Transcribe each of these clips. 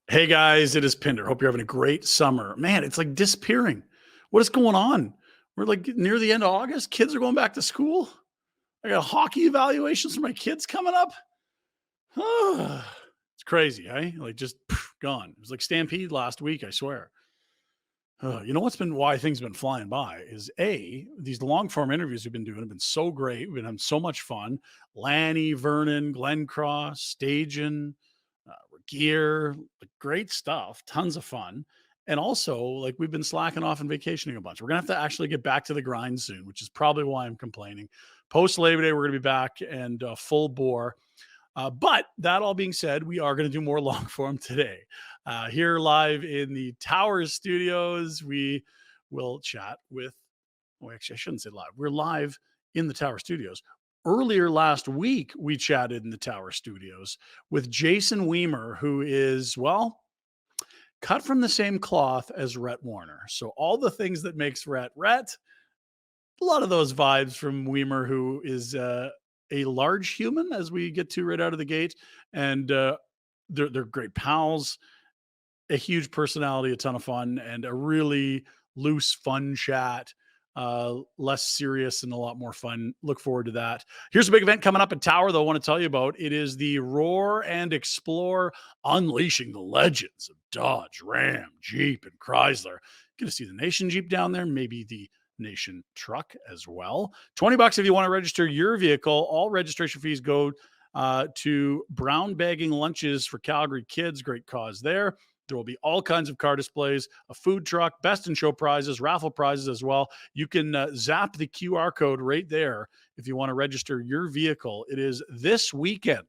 Hey guys, it is Pinder. Hope you're having a great summer. Man, it's like disappearing. What is going on? We're like near the end of August. Kids are going back to school. I got hockey evaluations for my kids coming up. It's crazy, eh? Like just gone. It was like Stampede last week, I swear. You know why things have been flying by is these long form interviews we've been doing have been so great. We've been having so much fun. Lanny, Vernon, Glenn Cross, Stajan, gear, like great stuff, tons of fun. And also, like we've been slacking off and vacationing a bunch. We're gonna have to actually get back to the grind soon, which is probably why I'm complaining. Post Labor Day, we're gonna be back and full bore. But that all being said, we are going to do more long form today. Here live in the Towers studios, we will chat with, well, actually, I shouldn't say live. We're live in the Tower studios. Earlier last week, we chatted in the Tower studios with Jason Wiemer, who is, well, cut from the same cloth as Rhett Warner. So all the things that makes Rhett, a lot of those vibes from Wiemer, who is a large human, as we get to right out of the gate. And they're great pals, a huge personality, a ton of fun, and a really loose, fun chat. Less serious and a lot more fun. Look forward to that. Here's a big event coming up at Tower, though, I want to tell you about. It is the Roar and Explore, unleashing the legends of Dodge, Ram, Jeep, and Chrysler. Going to see the Nation Jeep down there, maybe the Nation truck as well. $20 if you want to register your vehicle. All registration fees go to brown bagging lunches for Calgary kids. Great cause there. There will be all kinds of car displays, a food truck, best in show prizes, raffle prizes as well. You can zap the QR code right there if you want to register your vehicle. It is this weekend.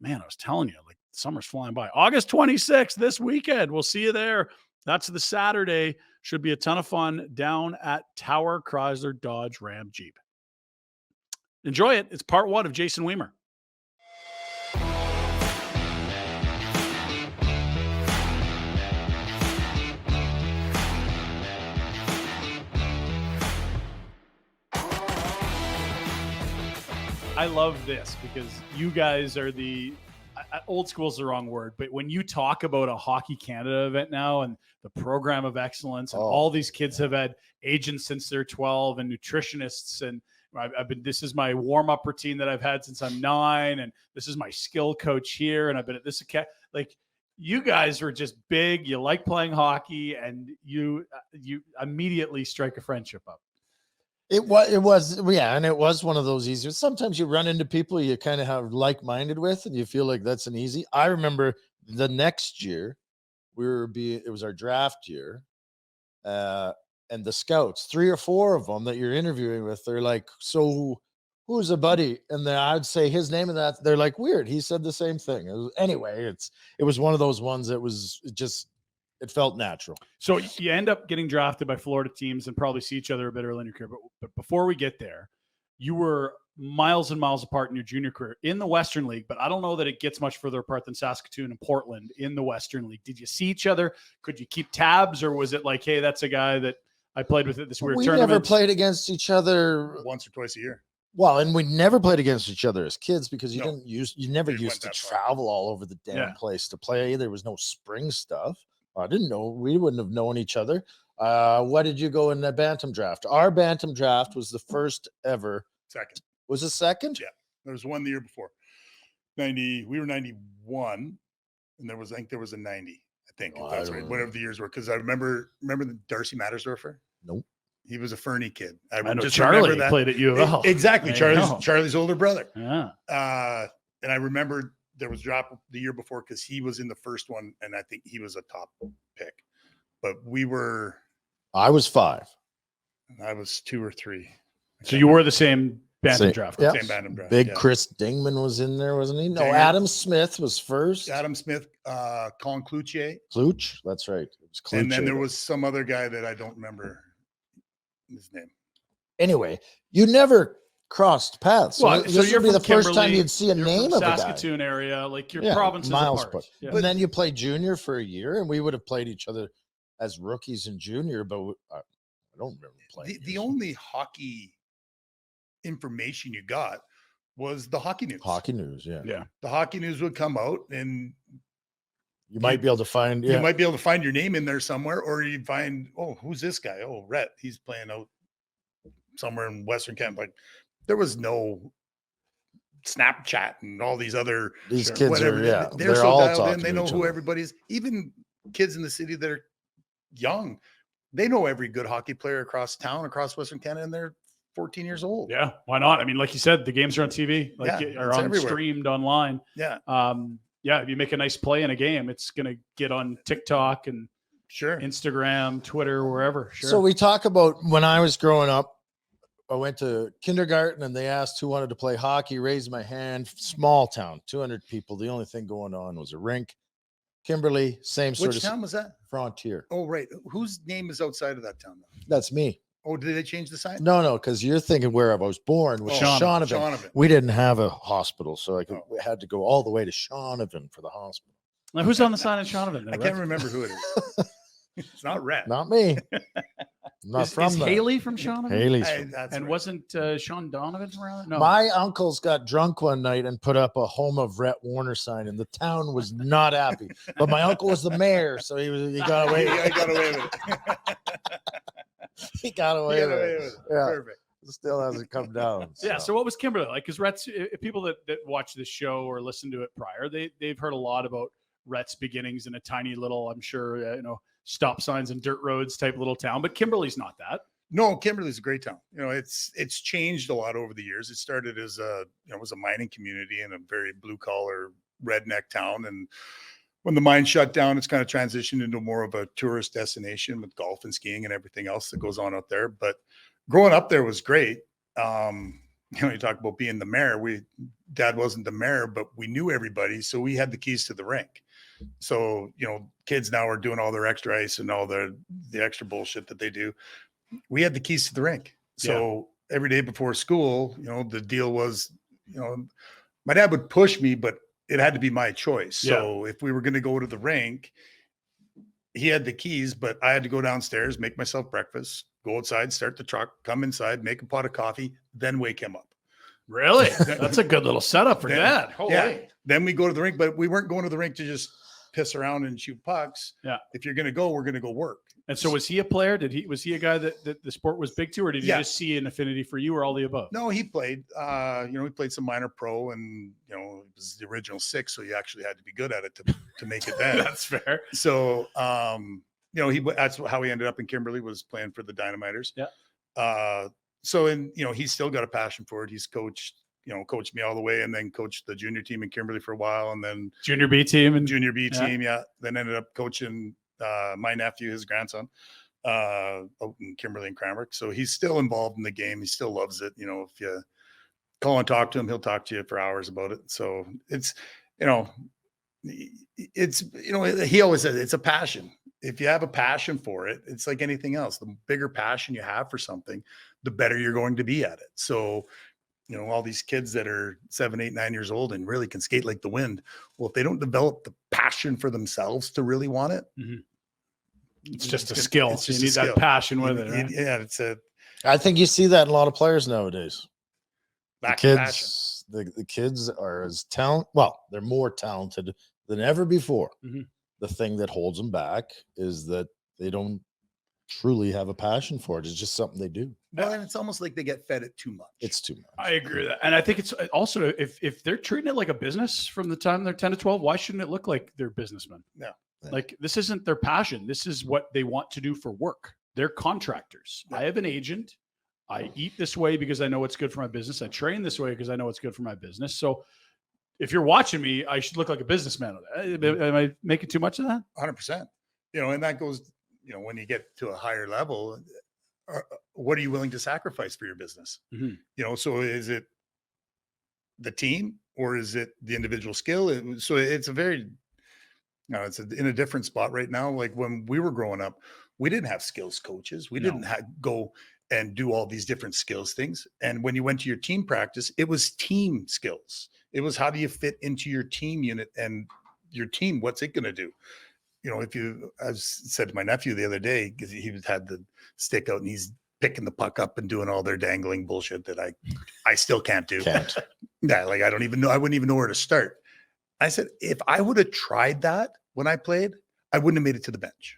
Man, I was telling you, like summer's flying by. August 26th, this weekend. We'll see you there. That's the Saturday. Should be a ton of fun down at Tower, Chrysler, Dodge, Ram, Jeep. Enjoy it. It's part one of Jason Wiemer. I love this because you guys are old school is the wrong word, but when you talk about a Hockey Canada event now and the program of excellence, and all these kids have had agents since they're 12 and nutritionists, and this is my warm-up routine that I've had since I'm 9, and this is my skill coach here, and I've been at this academy. Like, you guys are just big. You like playing hockey, and you immediately strike a friendship up. It was, yeah, and it was one of those easier. Sometimes you run into people you kind of have like-minded with, and you feel like that's an easy. I remember the next year, it was our draft year, and the scouts, 3 or 4 of them that you're interviewing with, they're like, "So, who's a buddy?" And then I'd say his name, and that they're like, "Weird." He said the same thing. Anyway, it was one of those ones that it felt natural. So you end up getting drafted by Florida teams and probably see each other a bit early in your career. But before we get there, you were miles and miles apart in your junior career in the Western League. But I don't know that it gets much further apart than Saskatoon and Portland in the Western League. Did you see each other? Could you keep tabs? Or was it like, hey, that's a guy that I played with at this weird tournament? We never played against each other once or twice a year. Well, and we never played against each other as kids because you never used to travel all over the damn place to play. There was no spring stuff. I didn't know. We wouldn't have known each other. What did you go in the Bantam draft? Our Bantam draft was the first ever. Second. Was it second? Yeah. There was one the year before. 90. We were 91, and I think there was a 90. I think if that's right. Whatever the years were, because I remember the Darcy Mattersdorfer. Nope. He was a Fernie kid. I know just Charlie that. Played at U of L. Exactly. Charlie's older brother. Yeah. And I remember there was drop the year before because he was in the first one, and I think he was a top pick. But I was 5. I was 2 or 3. So you were the same Bantam draft. Yeah. Same Bantam draft. Big Chris Dingman was in there, wasn't he? No, Adam Smith was first. Adam Smith, Colin Cloutier. Clooch, that's right. It was Cloutier. And then there was some other guy that I don't remember his name. Anyway, you never crossed paths. So this would be the first time you'd see a name of a guy. Saskatoon area, like your provinces apart. Yeah. But then you played junior for a year, and we would have played each other as rookies in junior, but I don't remember playing. The only hockey information you got was the Hockey News. Hockey News, yeah. Yeah. The Hockey News would come out, and You might be able to find, you might be able to find your name in there somewhere, or you'd find, oh, who's this guy? Oh, Rhett, he's playing out somewhere in Western Canada. Like, there was no Snapchat and all these other these kids whatever. They're so all dialed in. talking They to know each who other. everybody's. Even kids in the city that are young, they know every good hockey player across town, across Western Canada, and they're 14 years old. Yeah, why not? I mean, like you said, the games are on TV, like are on everywhere. streamed online. Yeah. Yeah, if you make a nice play in a game, it's going to get on TikTok and Instagram, Twitter, wherever. Sure. So we talk about when I was growing up, I went to kindergarten and they asked who wanted to play hockey, raised my hand, small town, 200 people. The only thing going on was a rink. Kimberly, same sort of. Which town was that? Frontier. Oh, right. Whose name is outside of that town? That's me. Oh, did they change the sign? No, because you're thinking where I was born was Shaunavon. We didn't have a hospital, so we had to go all the way to Shaunavon for the hospital. Now, who's on the sign in Shaunavon? I can't remember who it is. It's not Rhett. Not me. Not is Haley from Shaunavon? Haley's and wasn't Sean Donovan from around there? No. My uncles got drunk one night and put up a home of Rhett Warner sign, and the town was not happy. But my uncle was the mayor, so he got away. I got away with it. He got away with it. Yeah. Perfect. It still hasn't come down. So. Yeah. So what was Kimberly like? Because Rhett's, people that watch this show or listen to it prior, they've heard a lot about Rhett's beginnings in a tiny little, I'm sure, stop signs and dirt roads type little town. But Kimberly's not that. No, Kimberly's a great town. It's changed a lot over the years. It started as it was a mining community and a very blue collar redneck town. And when the mine shut down, it's kind of transitioned into more of a tourist destination with golf and skiing and everything else that goes on out there. But growing up there was great. You talk about being the mayor. Dad wasn't the mayor, but we knew everybody. So we had the keys to the rink. So, kids now are doing all their extra ice and all the extra bullshit that they do. We had the keys to the rink. So every day before school, the deal was, my dad would push me, but it had to be my choice. So if we were going to go to the rink, he had the keys, but I had to go downstairs, make myself breakfast, go outside, start the truck, come inside, make a pot of coffee, then wake him up. Really? That's a good little setup for Dad. Yeah. Then we go to the rink, but we weren't going to the rink to just piss around and shoot pucks. Yeah. If you're going to go, we're going to go work. And so was he a player? Was he a guy that the sport was big to, or did he just see an affinity for you, or all the above? No, he played, he played some minor pro, and, it was the original 6. So you actually had to be good at it to make it then. That's fair. So, that's how he ended up in Kimberly, was playing for the Dynamiters. Yeah. He's still got a passion for it. He's coached me all the way, and then coached the junior team in Kimberly for a while, and then junior B team. Then ended up coaching my nephew, his grandson, out in Kimberly and Cranbrook. So he's still involved in the game. He still loves it. If you call and talk to him, he'll talk to you for hours about it. So he always says it's a passion. If you have a passion for it, it's like anything else. The bigger passion you have for something, the better you're going to be at it. So, all these kids that are 7, 8, 9 years old and really can skate like the wind. Well, if they don't develop the passion for themselves to really want it, it's just a skill. It's just you need that passion with it. Right? Yeah, I think you see that in a lot of players nowadays. Passion. The kids are as talented. Well, they're more talented than ever before. Mm-hmm. The thing that holds them back is that they don't truly have a passion for it. It's just something they do. Well, and it's almost like they get fed it too much. It's too much. I agree with that. And I think it's also, if they're treating it like a business from the time they're 10 to 12, why shouldn't it look like they're businessmen? No. Like, this isn't their passion. This is what they want to do for work. They're contractors. Yeah. I have an agent. I eat this way because I know what's good for my business. I train this way because I know what's good for my business. So if you're watching me, I should look like a businessman. Am I making too much of that? 100%. And that goes, when you get to a higher level, what are you willing to sacrifice for your business? Mm-hmm. So is it the team or is it the individual skill? So it's it's in a different spot right now. Like when we were growing up, we didn't have skills coaches. We didn't go and do all these different skills things. And when you went to your team practice, it was team skills. It was, how do you fit into your team unit and your team? What's it going to do? I said to my nephew the other day, because he had the stick out and he's picking the puck up and doing all their dangling bullshit that I still can't do. Can't. Yeah. Like, I don't even know. I wouldn't even know where to start. I said, if I would have tried that when I played, I wouldn't have made it to the bench.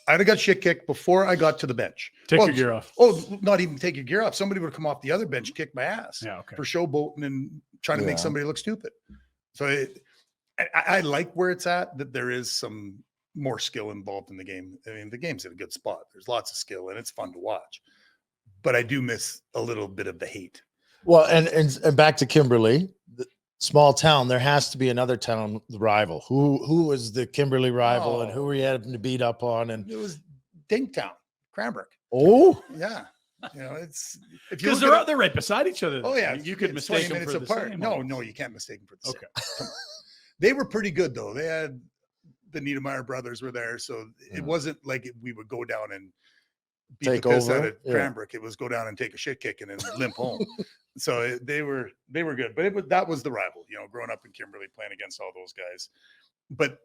I'd have got shit kicked before I got to the bench. Take your gear off. Oh, not even take your gear off. Somebody would have come off the other bench, kicked my ass for showboating and trying to make somebody look stupid. So I like where it's at, that there is some more skill involved in the game. I mean, the game's in a good spot. There's lots of skill and it's fun to watch. But I do miss a little bit of the hate. Well, and back to Kimberley, the small town, there has to be another town rival. Who was the Kimberley rival and who were you having to beat up on? And it was Dinktown, Cranbrook. Oh, yeah. You know, it's because they're right beside each other. Oh yeah, you could mistake them for apart. The same. No, you can't mistake them for the same. They were pretty good though. They had the Niedermeyer brothers were there, so it wasn't like we would go down and beat take the piss over out of Cranbrook. It was go down and take a shit kicking and limp home. So they were good, but that was the rival. You know, growing up in Kimberley, playing against all those guys. But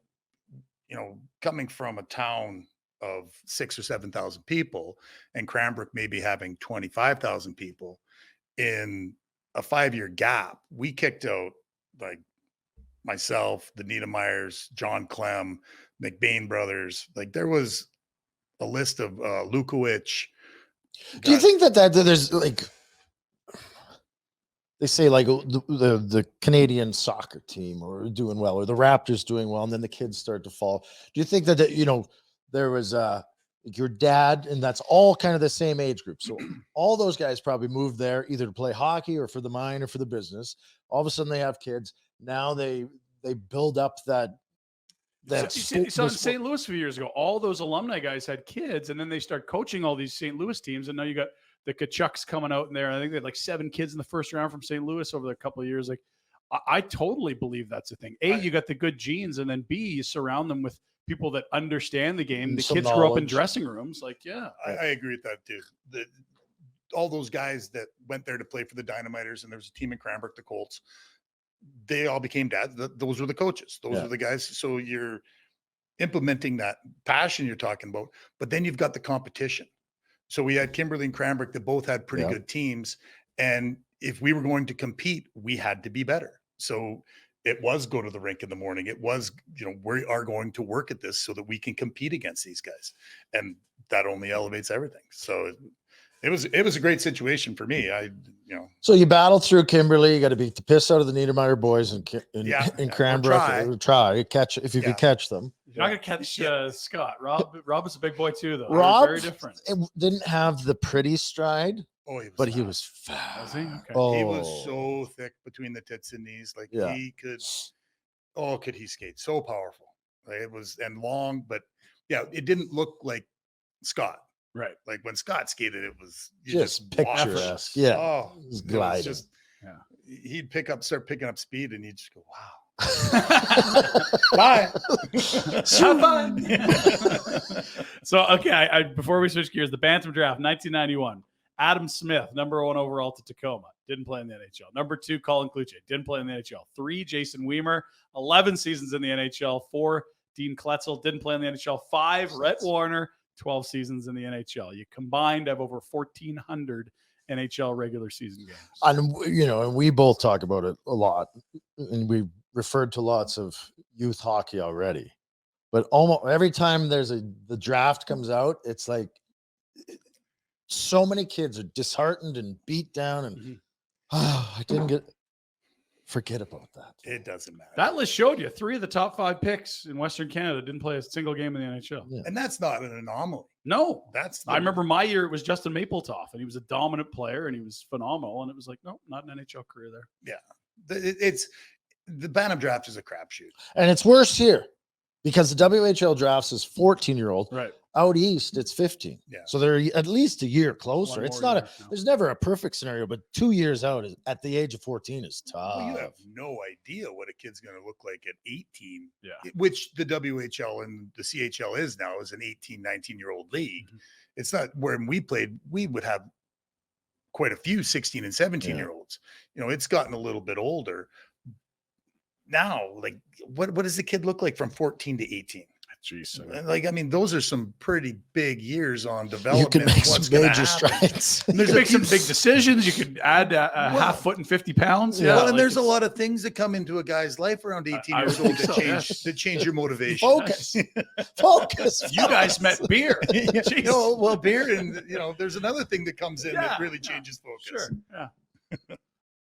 you know, coming from a town of 6,000 or 7,000 people, and Cranbrook maybe having 25,000 people, in a 5-year gap, we kicked out like myself, the Niedermeyers, John Clem, McBain brothers. Like there was a list of Lukowicz. Do you think that there's like, they say like the Canadian soccer team or doing well, or the Raptors doing well, and then the kids start to fall? Do you think that you know, there was your dad, and that's all kind of the same age group, so all those guys probably moved there either to play hockey or for the mine or for the business. All of a sudden they have kids. Now they build up that so in St. Louis a few years ago, all those alumni guys had kids, and then they start coaching all these St. Louis teams, and now you got the Kachucks coming out in there. I think they had like 7 kids in the first round from St. Louis over a couple of years. Like I totally believe that's a thing. You got the good genes, and then B, you surround them with people that understand the game. The kids grow up in dressing rooms. Like, I agree with that too. All those guys that went there to play for the Dynamiters, and there was a team in Cranbrook, the Colts, they all became dads. Those were the coaches. Those are the guys. So you're implementing that passion you're talking about, but then you've got the competition. So we had Kimberley and Cranbrook that both had pretty good teams. And if we were going to compete, we had to be better. So it was go to the rink in the morning. It was, you know, we are going to work at this so that we can compete against these guys. And that only elevates everything. So it was a great situation for me. So you battle through Kimberley. You got to beat the piss out of the Niedermeyer boys in Cranbrook. Try catch if you could catch them. You're not gonna catch Scott. Rob is a big boy too, though. Rob, very different. It didn't have the pretty stride. But he was fast. Was he? Okay. He was so thick between the tits and knees. Like he could. Could he skate? So powerful. Like it was and long, but it didn't look like Scott. Right. Like when Scott skated, it was just picturesque. Yeah. Oh, it was gliding. He'd start picking up speed, and you'd just go, wow. Bye. Have fun. So, okay. Before we switch gears, the Bantam draft, 1991. Adam Smith, number 1 overall to Tacoma. Didn't play in the NHL. Number 2, Colin Kluche. Didn't play in the NHL. 3, Jason Wiemer. 11 seasons in the NHL. 4, Dean Kletzel. Didn't play in the NHL. 5, Rhett Warner. 12 seasons in the NHL. You combined have over 1,400 NHL regular season games. And, and we both talk about it a lot. And we referred to lots of youth hockey already. But almost every time the draft comes out, it's like so many kids are disheartened and beat down. And I didn't get... Forget about that. It doesn't matter. That list showed you 3 of the top 5 picks in Western Canada didn't play a single game in the NHL. Yeah. And that's not an anomaly. No. I remember my year, it was Justin Mapletop, and he was a dominant player, and he was phenomenal. And it was like, no, not an NHL career there. Yeah. It's the Bantam draft is a crapshoot. And it's worse here because the WHL drafts is 14-year-old. Right. Out east, it's 15. Yeah. So they're at least a year closer. It's not there's never a perfect scenario, but 2 years out at the age of 14 is tough. Well, you have no idea what a kid's going to look like at 18. Yeah. Which the WHL and the CHL is now is an 18, 19-year-old league. Mm-hmm. It's not when we played, we would have quite a few 16 and 17-year-olds. It's gotten a little bit older. Now, like what does the kid look like from 14 to 18? Jeez. Like, I mean, those are some pretty big years on You development. can make some what's gonna major happen. strides. You can make some big decisions. You could add a half foot and 50 pounds. Yeah. Yeah. Well, and like there's a it's- lot of things that come into a guy's life around 18 I years would old think that so, change yes. that change your motivation. Focus. Focus. You guys met beer. You Jeez. know, well, beer and there's another thing that comes in that Yeah, really yeah, changes focus. Sure. Yeah.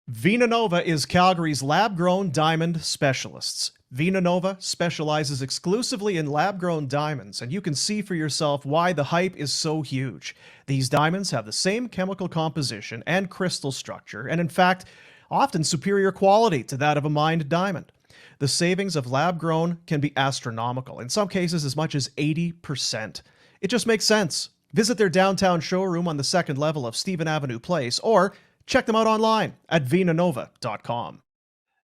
Vina Nova is Calgary's lab-grown diamond specialists. Vina Nova specializes exclusively in lab-grown diamonds, and you can see for yourself why the hype is so huge. These diamonds have the same chemical composition and crystal structure, and in fact, often superior quality to that of a mined diamond. The savings of lab-grown can be astronomical, in some cases as much as 80%. It just makes sense. Visit their downtown showroom on the second level of Stephen Avenue Place, or check them out online at vinanova.com.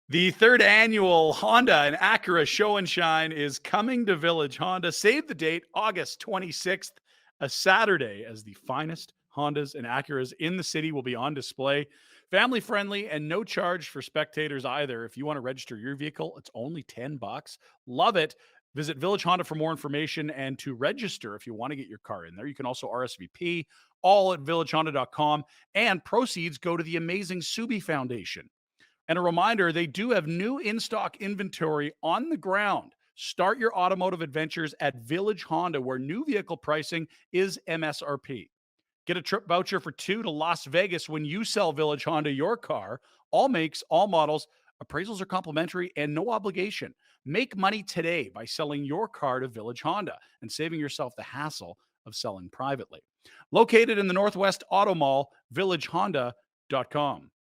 The third annual Honda and Acura Show and Shine is coming to Village Honda. Save the date, August 26th, a Saturday, as the finest Hondas and Acuras in the city will be on display. Family friendly and no charge for spectators either. If you want to register your vehicle, it's only $10. Love it. Visit Village Honda for more information and to register if you want to get your car in there. You can also RSVP, all at villagehonda.com, and proceeds go to the amazing Subi Foundation. And a reminder, they do have new in-stock inventory on the ground. Start your automotive adventures at Village Honda, where new vehicle pricing is MSRP. Get a trip voucher for 2 to Las Vegas when you sell Village Honda your car. All makes, all models. Appraisals are complimentary and no obligation. Make money today by selling your car to Village Honda and saving yourself the hassle of selling privately. Located in the Northwest Auto Mall, villagehonda.com.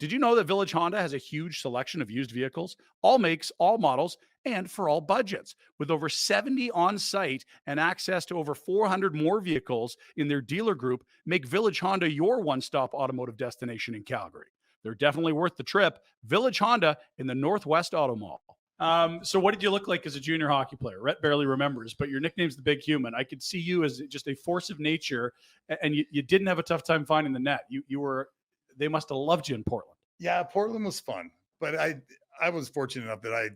Did you know that Village Honda has a huge selection of used vehicles, all makes, all models, and for all budgets? With over 70 on site and access to over 400 more vehicles in their dealer group, make Village Honda your one-stop automotive destination in Calgary. They're definitely worth the trip. Village Honda in the Northwest Auto Mall. So what did you look like as a junior hockey player? Rhett barely remembers, but your nickname's the Big Human. I could see you as just a force of nature, and you didn't have a tough time finding the net. They must have loved you in Portland. Yeah, Portland was fun, but I was fortunate enough that I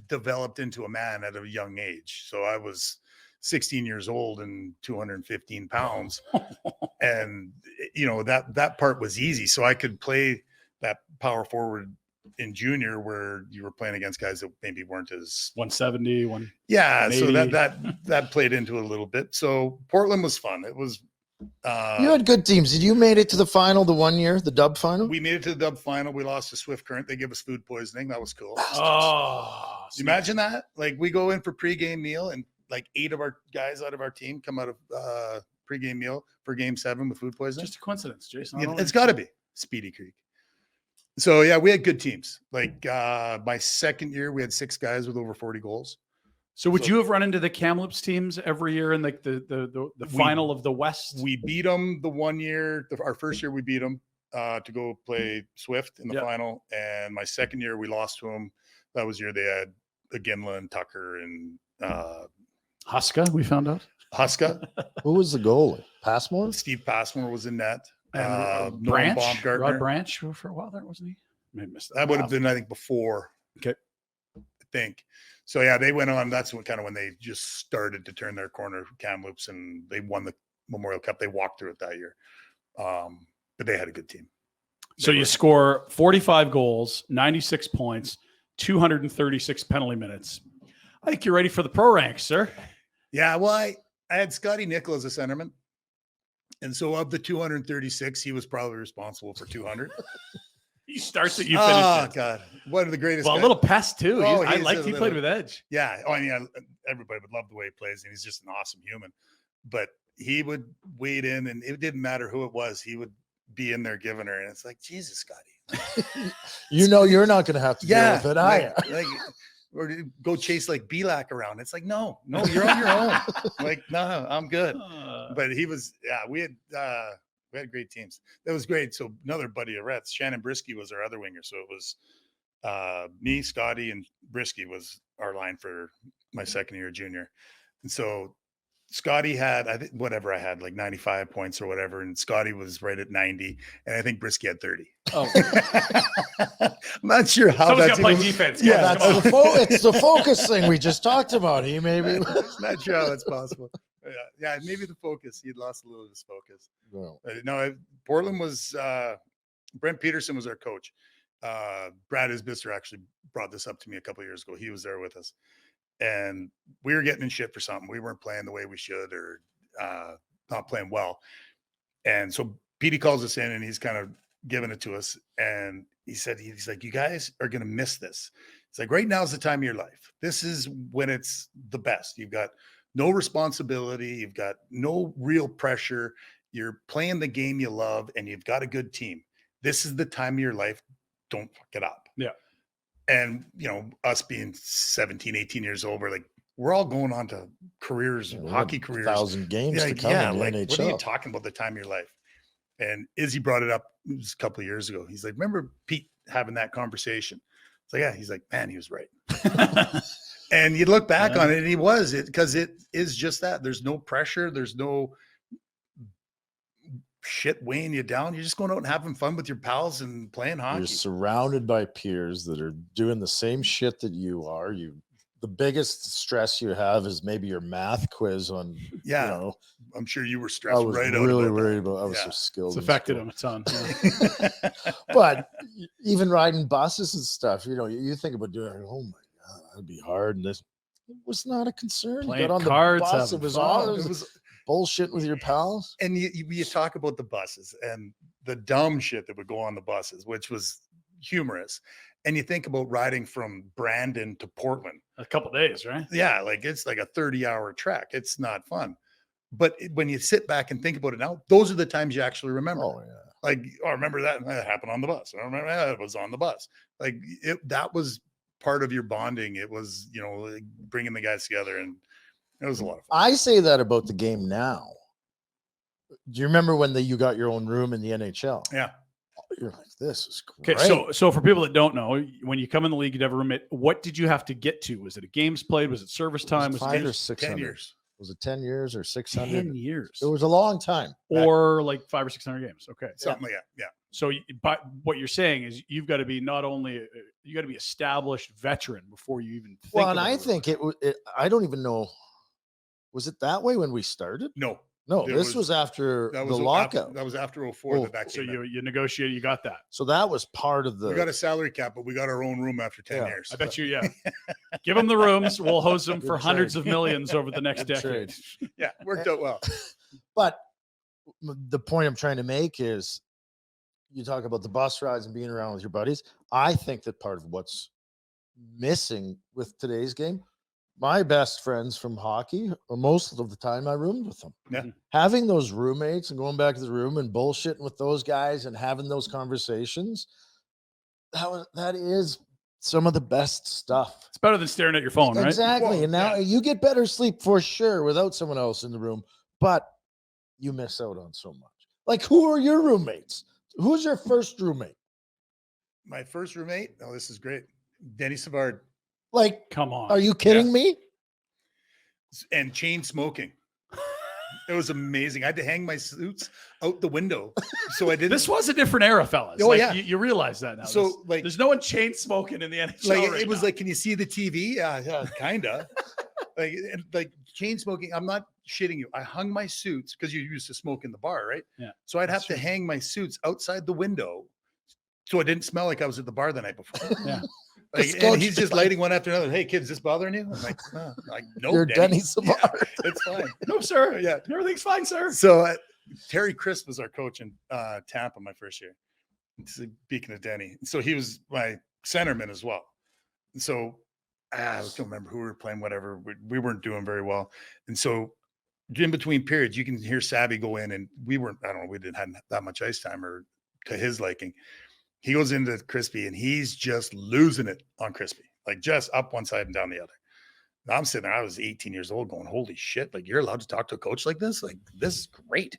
developed into a man at a young age. So I was 16 years old and 215 pounds. And that part was easy. So I could play that power forward in junior, where you were playing against guys that maybe weren't as 170, yeah. 180. So that played into it a little bit. So Portland was fun. It was. You had good teams. Did you made it to the final the one year, the Dub final? We made it to the Dub final. We lost to Swift Current. They gave us food poisoning. That was cool. Oh, Imagine that. Like, we go in for pregame meal, and like 8 of our guys out of our team come out of pregame meal for game 7 with food poisoning. just a coincidence, Jason. It's got to be Speedy Creek. So yeah, we had good teams. Like my second year, we had 6 guys with over 40 goals. So would you have run into the Kamloops teams every year in like the final of the West? We beat them the one year. Our first year we beat them to go play Swift in the final, and my second year we lost to them. That was the year they had Aginla and Tucker and Huska. We found out Huska. Who was the goalie? Passmore? Steve Passmore was in net. and Nolan Branch, Baumgartner. Rod Branch for a while there, wasn't he? Maybe missed That would have been, I think, before. Okay. I think. So yeah, they went on. That's when they just started to turn their corner, Kamloops, and they won the Memorial Cup. They walked through it that year. But they had a good team. So you score 45 goals, 96 points, 236 penalty minutes. I think you're ready for the pro ranks, sir. Yeah, well, I had Scotty Nickel as a centerman. And so of the 236, he was probably responsible for 200. He starts it, you finish it. Oh, God. One of the greatest Well, a guys. little pest, too. Oh, I he's liked a he little- played with edge. Yeah. Oh, I mean, everybody would love the way he plays, and he's just an awesome human. But he would wade in, and it didn't matter who it was. He would be in there giving her, and it's like, Jesus, Scotty. You're not going to have to deal with it, like, or to go chase like Belak around. It's like, no, you're on your own. Like, no, I'm good. But he was, we had great teams. That was great. So another buddy of Rhett's, Shannon Brisky, was our other winger. So it was me, Scotty, and Brisky was our line for my second year junior. And so Scotty had, I think, whatever I had, like 95 points or whatever, and Scotty was right at 90, and I think Brisky had 30. Oh, I'm not sure how someone's got that's to play even- defense. Yeah, guys. That's Come on. it's the focus thing we just talked about. He maybe. Not sure how that's possible. Yeah, maybe the focus. He'd lost a little of his focus. No. No, Portland was Brent Peterson was our coach. Brad Isbister actually brought this up to me a couple of years ago. He was there with us, and we were getting in shit for something. We weren't playing the way we should, or not playing well. And so Petey calls us in, and he's kind of giving it to us. And he said, he's like, you guys are going to miss this. It's like, right now is the time of your life. This is when it's the best. You've got no responsibility. You've got no real pressure. You're playing the game you love, and you've got a good team. This is the time of your life. Don't fuck it up. Yeah. And, us being 17, 18 years old, we're all going on to careers, hockey careers. 1,000 games to come in the NHL. What are you talking about, the time of your life? And Izzy brought it up, it was a couple of years ago. He's like, remember Pete having that conversation? It's like, yeah. He's like, man, he was right. And you look back on it, and he was, because it is just that. There's no pressure. There's no shit weighing you down. You're just going out and having fun with your pals and playing hockey. You're surrounded by peers that are doing the same shit that you are. The biggest stress you have is maybe your math quiz on. Yeah. I'm sure you were I stressed was right out. really about worried that. about. I was Yeah. so skilled. It's in affected school. him a ton. Yeah. But even riding buses and stuff, you think about doing. Oh my god, that'd be hard. And this was not a concern. Playing Got on cards, the bus. It having was fun. all. It was, bullshit with your pals. and you talk about the buses and the dumb shit that would go on the buses, which was humorous. And you think about riding from Brandon to Portland. A couple days, right? Yeah, it's like a 30-hour trek. It's not fun. But when you sit back and think about it now, those are the times you actually remember. Oh yeah. Like, I remember that happened on the bus. I remember that was on the bus. That was part of your bonding. It was, bringing the guys together, and it was a lot of fun. I say that about the game now. Do you remember when you got your own room in the NHL? Yeah. You're like, this is Okay, great. so for people that don't know, when you come in the league, you'd ever admit, what did you have to get to? Was it a games played? Was it service time? Was it 5 or games- 600? 10 years. Was it 10 years or 600? 10 years. It was a long time. Or like 500 or 600 games. Okay. Something like that. Yeah. So, but what you're saying is you've got to be not only you got to be established veteran before you even think. Well, and about I it. think I don't even know. Was it that way when we started? No. No, It this was after That the was lockout. That was after 04 Oh, that that So came in. you negotiated, you got that. So that was part of We got the. a salary cap, but we got our own room after 10 Yeah. years. I bet you, yeah. Give them the rooms. We'll host them for Good hundreds trade. of millions over the next Good decade. trade. Yeah, worked out well. But the point I'm trying to make is you talk about the bus rides and being around with your buddies. I think that part of what's missing with today's game, my best friends from hockey, most of the time I roomed with them. Yeah. Having those roommates and going back to the room and bullshitting with those guys and having those conversations, that is some of the best stuff. It's better than staring at your phone, right? Exactly. Well, And now yeah. you get better sleep for sure without someone else in the room, but you miss out on so much. Like, who are your roommates? Who's your first roommate? My first roommate, oh, this is great. Denny Savard Like, Come on. are you kidding me? and chain smoking. It was amazing. I had to hang my suits out the window. So I didn't. This was a different era, fellas. Oh, Like, yeah. you realize that now. So, there's no one chain smoking in the NHL. like, right it was now. like, can you see the TV? Yeah, kind of. like chain smoking. I'm not shitting you. I hung my suits because you used to smoke in the bar, right? Yeah. So I'd That's have to hang my suits outside the window so it didn't smell like I was at the bar the night before. Yeah. Like, Just and go he's to- just lighting one after another. Hey, kids, this bothering you? I'm like, no, You're Denny. Denny Savard. Yeah, it's fine. No, sir. Yeah. Everything's fine, sir. So Terry Crisp was our coach in Tampa my first year. Speaking of Denny, so he was my centerman as well. So I don't remember who we were playing. Whatever, we weren't doing very well, and so in between periods, you can hear Savvy go in, and we weren't. I don't know. We didn't have that much ice time, or to his liking. He goes into Crispy, and he's just losing it on Crispy, like just up one side and down the other. And I'm sitting there. I was 18 years old, going, "Holy shit! Like, you're allowed to talk to a coach like this? Like, this is great."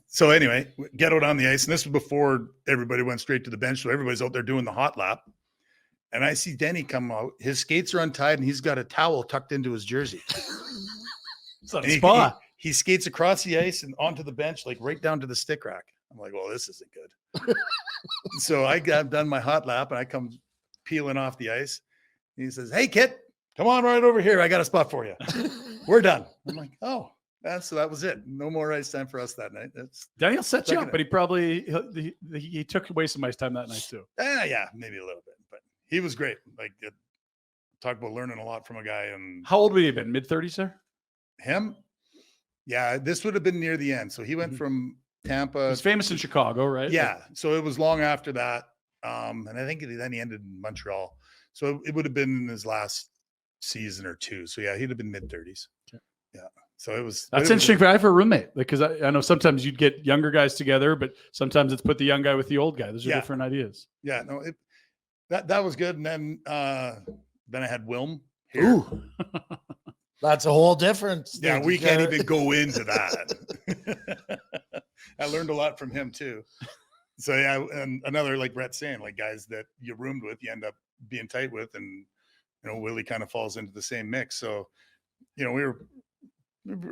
So anyway, we get out on the ice, and this was before everybody went straight to the bench. So everybody's out there doing the hot lap, and I see Denny come out. His skates are untied, and he's got a towel tucked into his jersey. It's not And a spa. he skates across the ice and onto the bench, like right down to the stick rack. I'm like, well, this isn't good. So I got done my hot lap and I come peeling off the ice. And he says, hey, Kit, come on right over here. I got a spot for you. We're done. I'm like, oh, so that was it. No more ice time for us that night. Daniel set you Second up, but he probably he took away some ice time that night too. Yeah, maybe a little bit, but he was great. Like, talk about learning a lot from a guy. And How old would he have been? Mid-30s, sir? him, yeah, this would have been near the end. So he went from Tampa. He's famous in Chicago, right? Yeah. So it was long after that. And I think then he ended in Montreal. So it would have been in his last season or two. So yeah, he'd have been mid-30s. Okay. Yeah. So it was. That's interesting. I have a roommate because I know sometimes you'd get younger guys together, but sometimes it's put the young guy with the old guy. Those are different ideas. Yeah. No, that was good. And then I had Wilm here. Ooh. That's a whole different. Yeah, we can't even go into that. I learned a lot from him too. So yeah, and another, like Rhett saying, like guys that you roomed with, you end up being tight with, and Willie kind of falls into the same mix. So we were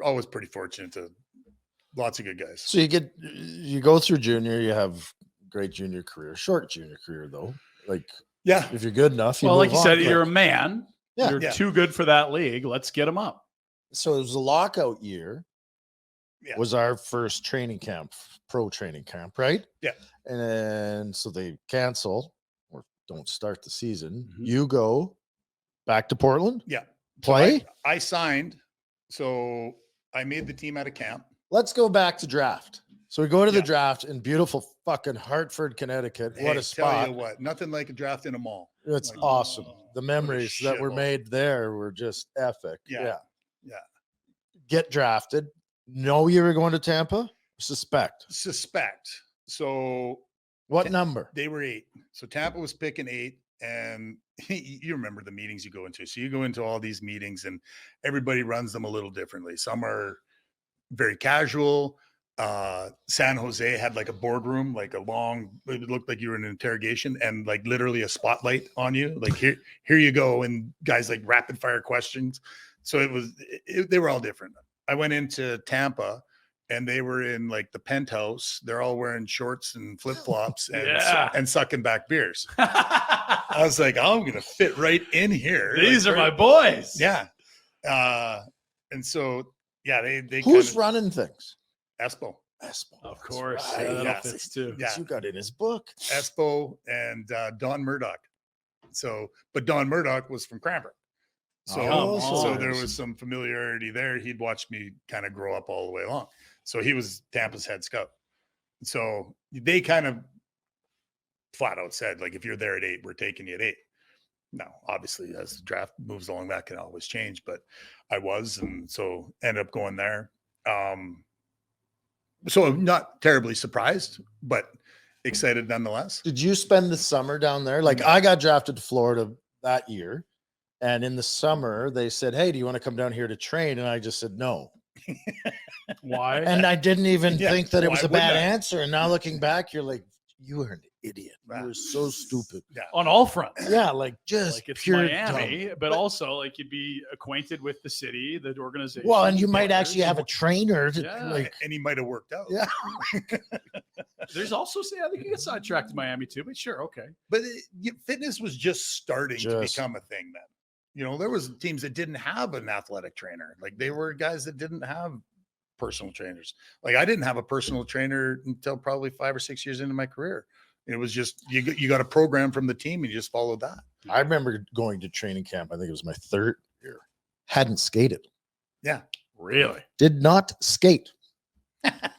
always pretty fortunate to lots of good guys. So you go through junior, you have great junior career, short junior career though. Like, yeah, if you're good enough, well, like you said, quick. you're a man. Yeah. You're too good for that league. Let's get him up. So it was a lockout year. Yeah. Was our first training camp, pro training camp, right? Yeah. And so they cancel or don't start the season. Mhm. You go back to Portland. Yeah. Play. So I signed. So I made the team out of camp. Let's go back to draft. So we go to the Yeah. draft in beautiful fucking Hartford, Connecticut. What Hey, a spot. Tell you what, nothing like a draft in a mall. It's Like, awesome. The what a memories that were shithole. made there were just epic. Yeah. Get drafted. Know you were going to Tampa? Suspect. So What Ta- number? they were 8. So Tampa was picking 8. And you remember the meetings you go into. So you go into all these meetings and everybody runs them a little differently. Some are very casual. San Jose had like a boardroom, like it looked like you were in an interrogation and like literally a spotlight on you. Like here you go. And guys like rapid fire questions. So they were all different. I went into Tampa and they were in like the penthouse. They're all wearing shorts and flip flops and sucking back beers. I was like, I'm going to fit right in here. These like, are my boys. Yeah. And so, yeah, they Who's running things? Espo. Of course. Right. Yeah, that Yeah. fits too. Yeah. You got in his book. Espo and Don Murdoch. But Don Murdoch was from Cranbrook. So, Oh, so there was some familiarity there. He'd watched me kind of grow up all the way along. So he was Tampa's head scout. So they kind of flat out said, like, if you're there at 8, we're taking you at 8. Now, obviously, as the draft moves along, that can always change. But I was, and so ended up going there. So I'm not terribly surprised, but excited nonetheless. Did you spend the summer down there? Like, No. I got drafted to Florida that year. And in the summer, they said, hey, do you want to come down here to train? And I just said, no. Why? And I didn't even Yeah, think that it why was a wouldn't bad I? answer. And now looking back, you're like, you were an idiot. You were so stupid. Yeah. On all fronts. Yeah, like just Like it's pure Miami, dumb. but also like you'd be acquainted with the city, the organization. Well, and you the might players. actually have a trainer to Yeah. like. And he might have worked out. Yeah. There's also, I think you get sidetracked to Miami too, but sure, okay. But fitness was just starting to Just- become a thing then. There was teams that didn't have an athletic trainer. Like they were guys that didn't have personal trainers. Like I didn't have a personal trainer until probably 5 or 6 years into my career. It was just you got a program from the team and you just followed that. I remember going to training camp. I think it was my 3rd year. Hadn't skated. Really? Did not skate.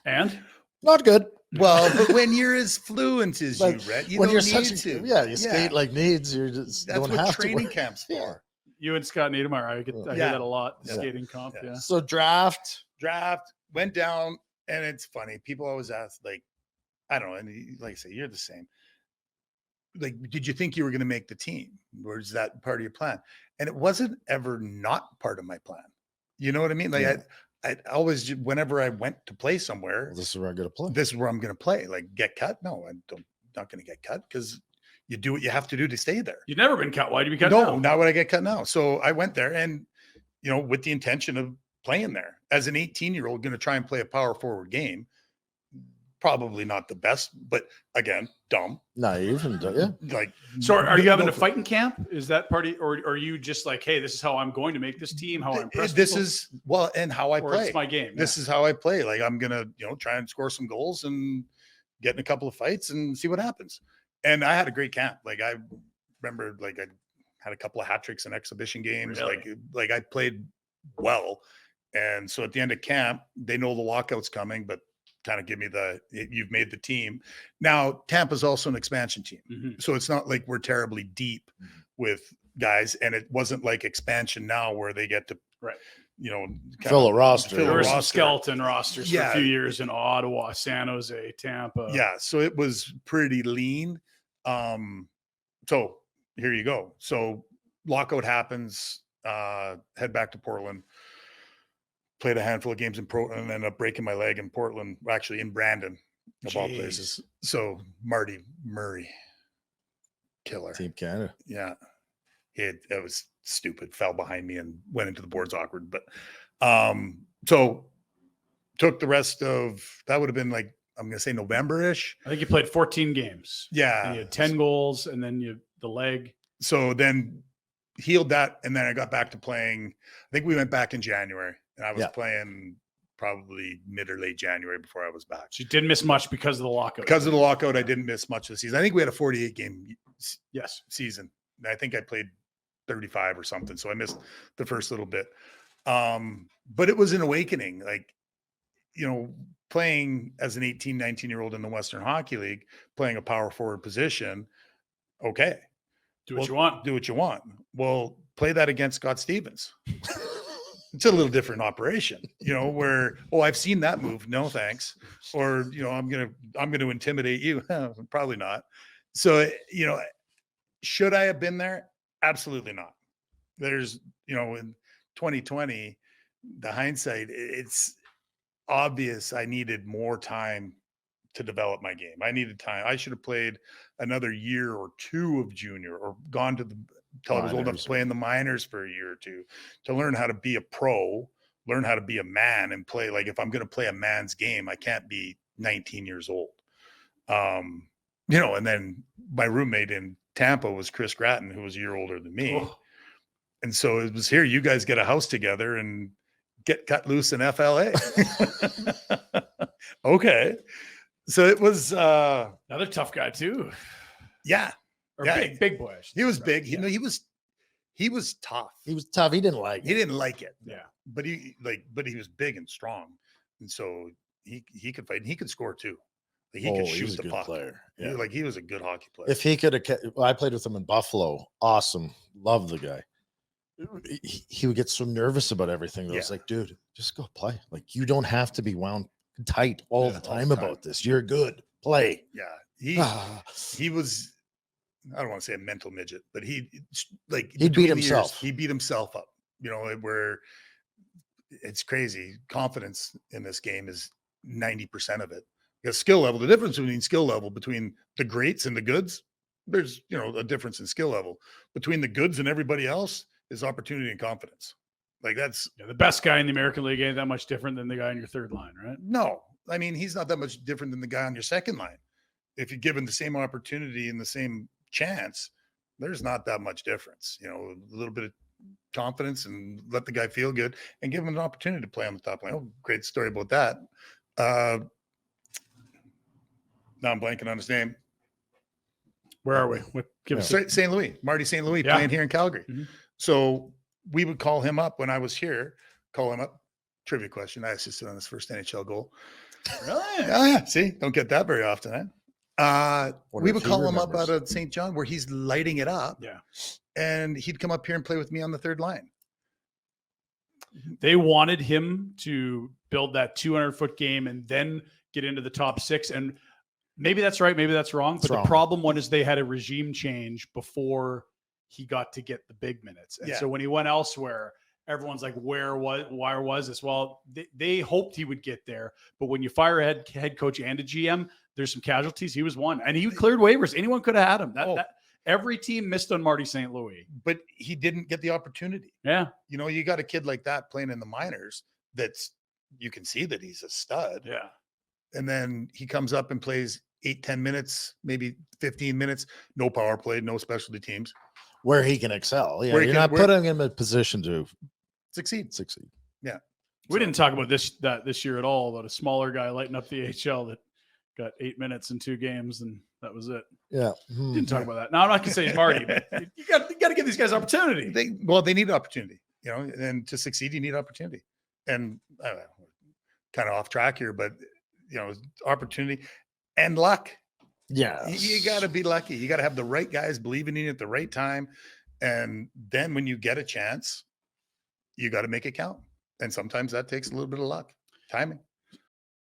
And Not good. Well, but when you're as fluent as Like, you, Rhett, you when don't you're need such to. a, yeah, you skate like needs. You just That's don't what have training to. camp's for. Yeah. you and Scott Niedermeyer, I hear Yeah. that a lot. Yeah. Skating comp, Yeah. yeah. So draft. Draft went down, and it's funny. People always ask, like, I don't know, and like I say, you're the same. Like, did you think you were going to make the team? Or is that part of your plan? And it wasn't ever not part of my plan. You know what I mean? Like Yeah. I always, whenever I went to play somewhere, Well, this is where I got to play. this is where I'm going to play. Like get cut? No, not going to get cut because you do what you have to do to stay there. You've never been cut. Why'd you be cut No, now? not would I get cut now. So I went there and, with the intention of playing there as an 18-year-old, going to try and play a power forward game. Probably not the best, but again, dumb. Naive and yeah. Like, So are you having no- to fight in camp? Is that part of, or are you just like, hey, this is how I'm going to make this team, how I impress This people, is well, and how I or play. it's my game? This is how I play. Like, I'm gonna, try and score some goals and get in a couple of fights and see what happens. And I had a great camp. Like, I remember, like, I had a couple of hat tricks in exhibition games. Really? Like I played well. And so at the end of camp, they know the lockout's coming, but kind of give me you've made the team. Now, Tampa's also an expansion team. Mhm. So it's not like we're terribly deep with guys. And it wasn't like expansion now where they get to, Right. Fill a roster. There fill a were some roster. skeleton rosters for Yeah. a few years in Ottawa, San Jose, Tampa. Yeah. So it was pretty lean. So here you go. So lockout happens, head back to Portland. Played a handful of games in Portland and ended up breaking my leg in Portland, actually in Brandon, of all places. So Marty Murray, killer. Team Canada. Yeah. It was stupid. Fell behind me and went into the boards awkward. But so took the rest of that would have been like, I'm gonna say November-ish. I think you played 14 games. Yeah. And you had 10 goals, and then the leg. So then healed that, and then I got back to playing. I think we went back in January, and I was playing probably mid or late January before I was back. So you didn't miss much because of the lockout. Because of the lockout, I didn't miss much of the season. I think we had a 48 game season. And I think I played 35 or something. So I missed the first little bit. But it was an awakening. Like, playing as an 18, 19-year-old in the Western Hockey League, playing a power forward position. Okay. Do what you want. Do what you want. Well, play that against Scott Stevens. It's a little different operation, where, I've seen that move. No, thanks. Or, I'm going to intimidate you. Probably not. So, should I have been there? Absolutely not. There's, in 2020, the hindsight, it's obvious I needed more time to develop my game. I needed time. I should have played another year or two of junior, or gone till I was old enough to play in the minors for a year or two, to learn how to be a pro, learn how to be a man, and play. Like, if I'm going to play a man's game, I can't be 19 years old. And then my roommate in Tampa was Chris Gratton, who was a year older than me. Oh. And so it was, here, you guys get a house together and get cut loose in FLA. Okay. So it was Another tough guy too. Yeah. Or Yeah. big boy. He was big. Yeah. He was tough. He was tough. He didn't like it. He didn't like it. Yeah. But he was big and strong. And so he could fight, and he could score too. Like, he could he shoot was a the good puck. player. He- Yeah. Like, he was a good hockey player. If he could have, I played with him in Buffalo. Awesome. Love the guy. He would get so nervous about everything. I was like, dude, just go play. Like, you don't have to be wound tight all the time about this. You're good. Play. Yeah. He was, I don't want to say a mental midget, but he beat between the years, himself. he beat himself up, where it's crazy. Confidence in this game is 90% of it. Because skill level, the difference between skill level between the greats and the goods, there's, a difference in skill level. Between the goods and everybody else is opportunity and confidence. Like, that's The best guy in the American League ain't that much different than the guy in your third line, right? no. I mean, he's not that much different than the guy on your second line. If you're given the same opportunity and the same chance, there's not that much difference. A little bit of confidence and let the guy feel good and give him an opportunity to play on the top line. Oh, great story about that. Now I'm blanking on his name. Where are we? Give us St. Louis, Marty St. Louis, Yeah. playing here in Calgary. Mhm. So we would call him up when I was here. Trivia question. I assisted on his first NHL goal. Really? Oh, yeah. See, don't get that very often. Wonder We if would he call him up remembers. out of St. John, where he's lighting it up. Yeah. And he'd come up here and play with me on the third line. They wanted him to build that 200-foot game and then get into the top six. And maybe that's right, maybe that's wrong. But It's wrong. the problem was they had a regime change before he got to get the big minutes. And Yeah. so when he went elsewhere, everyone's like, why was this? Well, they hoped he would get there. But when you fire a head coach and a GM, there's some casualties. He was one. And he cleared waivers. Anyone could have had him. Every team missed on Marty St. Louis. But he didn't get the opportunity. Yeah. You got a kid like that playing in the minors. that's, you can see that he's a stud. Yeah. And then he comes up and plays 8-10 minutes, maybe 15 minutes, no power play, no specialty teams. Where he can excel. Yeah, Where he you're can- not where- putting him in a position to Succeed. succeed. We didn't talk about this year at all, about a smaller guy lighting up the AHL that got 8 minutes in 2 games, and that was it. Yeah. Didn't talk about that. Now, I'm not going to say he's Marty, but you got to give these guys opportunity. They need opportunity, and to succeed, you need opportunity. And kind of off track here, but opportunity and luck. Yeah. You got to be lucky. You got to have the right guys believing in you at the right time. And then when you get a chance, you got to make it count. And sometimes that takes a little bit of luck, timing.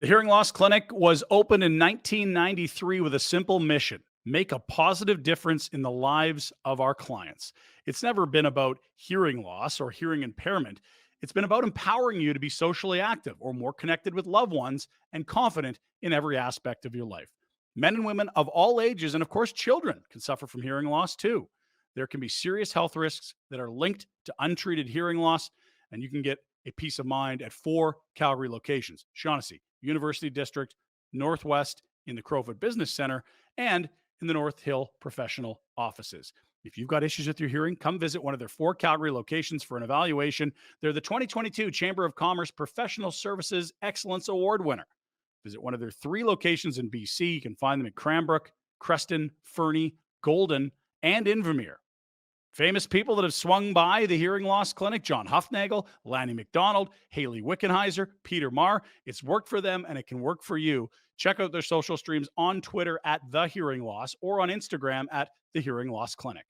The Hearing Loss Clinic was opened in 1993 with a simple mission: make a positive difference in the lives of our clients. It's never been about hearing loss or hearing impairment. It's been about empowering you to be socially active or more connected with loved ones and confident in every aspect of your life. Men and women of all ages, and of course, children, can suffer from hearing loss too. There can be serious health risks that are linked to untreated hearing loss, and you can get a peace of mind at 4 Calgary locations: Shaughnessy, University District, Northwest in the Crowfoot Business Center, and in the North Hill professional offices. If you've got issues with your hearing, come visit one of their 4 Calgary locations for an evaluation. They're the 2022 Chamber of Commerce Professional Services Excellence Award winner. Visit one of their 3 locations in BC. You can find them in Cranbrook, Creston, Fernie, Golden, and Invermere. Famous people that have swung by the Hearing Loss Clinic: John Huffnagel, Lanny McDonald, Haley Wickenheiser, Peter Marr. It's worked for them, and it can work for you. Check out their social streams on Twitter at The Hearing Loss or on Instagram at The Hearing Loss Clinic.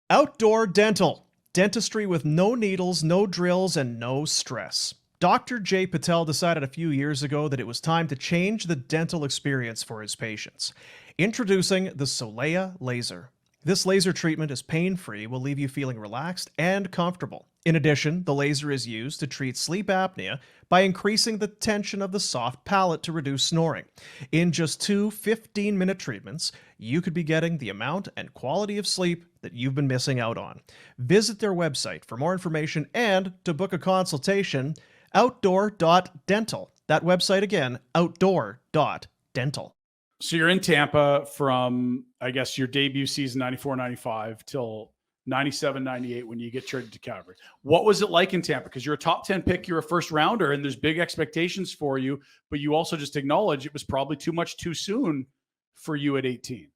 Outdoor Dental. Dentistry with no needles, no drills, and no stress. Dr. Jay Patel decided a few years ago that it was time to change the dental experience for his patients. Introducing the Solea Laser. This laser treatment is pain-free, will leave you feeling relaxed and comfortable. In addition, the laser is used to treat sleep apnea by increasing the tension of the soft palate to reduce snoring. In just 2 15-minute treatments, you could be getting the amount and quality of sleep that you've been missing out on. Visit their website for more information and to book a consultation: outdoor.dental. That website again, outdoor.dental. So you're in Tampa from, I guess, your debut season, 94-95, till 97-98 when you get traded to Calgary. What was it like in Tampa? Because you're a top 10 pick, you're a first rounder, and there's big expectations for you, but you also just acknowledge it was probably too much too soon for you at 18.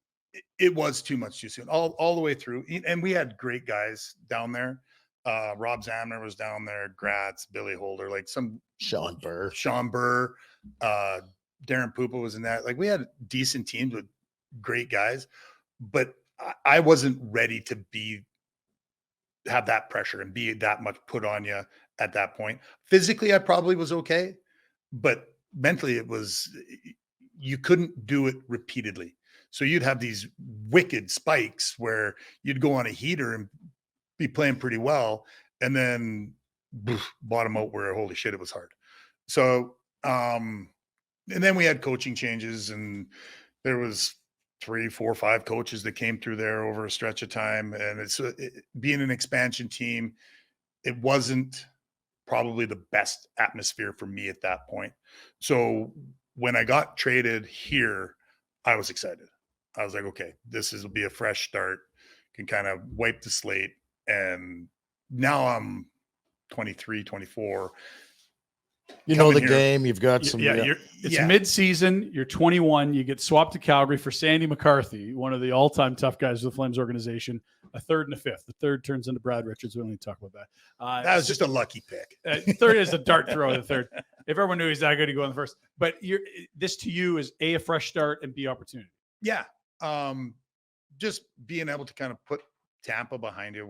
It was too much too soon, all the way through. And we had great guys down there. Rob Zamner was down there, Gratz, Billy Holder, like some Sean Burr. Darren Pupa was in that. Like, we had decent teams with great guys, but I wasn't ready to have that pressure and be that much put on you at that point. Physically, I probably was okay, but mentally you couldn't do it repeatedly. So you'd have these wicked spikes where you'd go on a heater and be playing pretty well, and then bottom out where, holy shit, it was hard. So, and then we had coaching changes, and there was 3, 4, 5 coaches that came through there over a stretch of time. And being an expansion team, it wasn't probably the best atmosphere for me at that point. So when I got traded here, I was excited. I was like, okay, will be a fresh start, can kind of wipe the slate. And now I'm 23, 24. You know the here. game. You've got some. It's mid-season. You're 21. You get swapped to Calgary for Sandy McCarthy, one of the all-time tough guys of the Flames organization. A 3rd and a 5th. The 3rd turns into Brad Richards. We don't need to talk about that. That was just a lucky pick. 3rd is a dart throw. The 3rd. If everyone knew he's that good, he'd go on the 1st. But this to you is a fresh start and B, opportunity. Yeah. Just being able to kind of put Tampa behind you,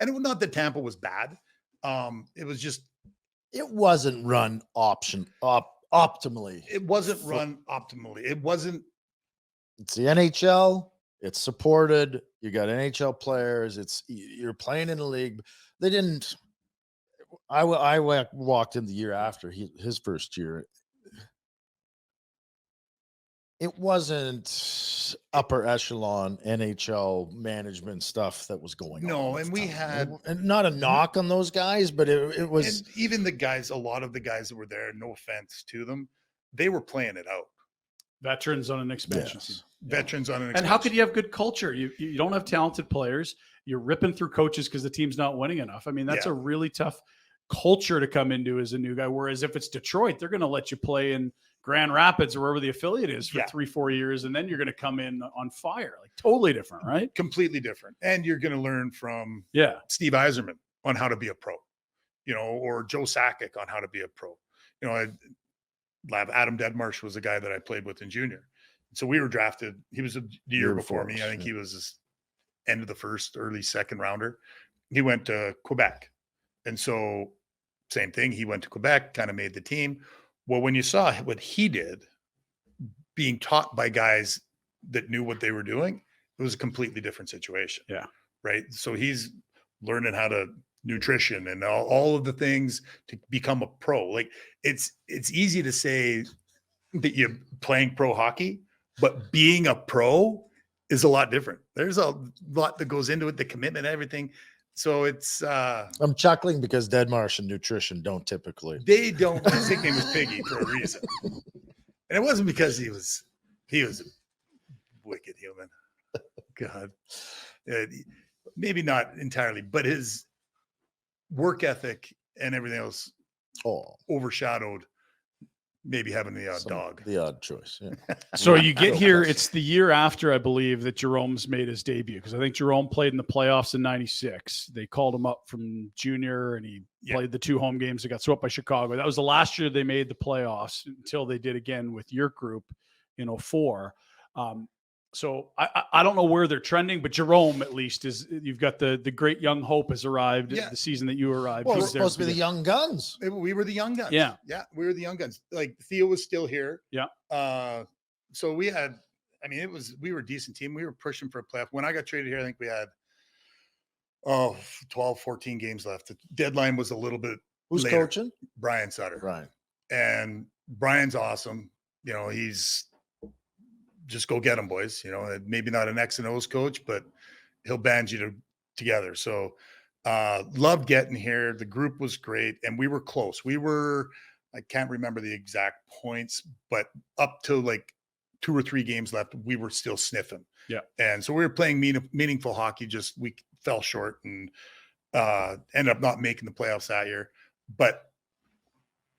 and it was not that Tampa was bad. It was just, it wasn't run optimally. It wasn't run optimally. It wasn't. It's the NHL. It's supported. You got NHL players. You're playing in the league. They didn't. I walked in the year after his first year. it wasn't upper echelon NHL management stuff that was going on. No, at and the we time. had- and not a knock on those guys, but it was And even the guys, a lot of the guys that were there, no offense to them, they were playing it out. Veterans on an expansion team. yes. Veterans on an And how expansion. could you have good culture? You don't have talented players. You're ripping through coaches because the team's not winning enough. I mean, that's Yeah. a really tough culture to come into as a new guy. Whereas if it's Detroit, they're going to let you play in Grand Rapids or wherever the affiliate is for Yeah. 3-4 years, and then you're going to come in on fire. Like totally different, right? Completely different. And you're going to learn from Yeah. Steve Yzerman on how to be a pro, or Joe Sakic on how to be a pro. Adam Deadmarsh was a guy that I played with in junior. So we were drafted. He was the year before me. I think he was this end of the first, early second rounder. He went to Quebec. And so same thing. He went to Quebec, kind of made the team. Well, when you saw what he did being taught by guys that knew what they were doing, it was a completely different situation. Yeah. Right. So he's learning how to nutrition and all of the things to become a pro. Like it's easy to say that you're playing pro hockey, but being a pro is a lot different. There's a lot that goes into it, the commitment, everything. So it's I'm chuckling because Deadmarsh and nutrition don't typically. they don't. His nickname was Piggy for a reason, and it wasn't because he was a wicked human. God, maybe not entirely, but his work ethic and everything else overshadowed maybe having the dog. The odd choice. Yeah. So you get here, it's the year after, I believe, that Jerome's made his debut, because I think Jerome played in the playoffs in 96. They called him up from junior and he played the 2 home games. They got swept by Chicago. That was the last year they made the playoffs until they did again with your group in 04. So I don't know where they're trending, but Jerome at least you've got the great young hope has arrived the season that you arrived. Well, He we're was there supposed to at be the the young guns. We were the young guns. Yeah. Yeah. We were the young guns. Like Theo was still here. Yeah. So we had, we were a decent team. We were pushing for a playoff. When I got traded here, I think we had 12, 14 games left. The deadline was a little bit Who's later. coaching? Brian Sutter. Brian. And Brian's awesome. He's just go get him, boys. Maybe not an X and O's coach, but he'll band you together. So loved getting here. The group was great, and we were close. I can't remember the exact points, but up to like 2 or 3 games left, we were still sniffing. Yeah. And so we were playing meaningful hockey, just we fell short and ended up not making the playoffs that year. But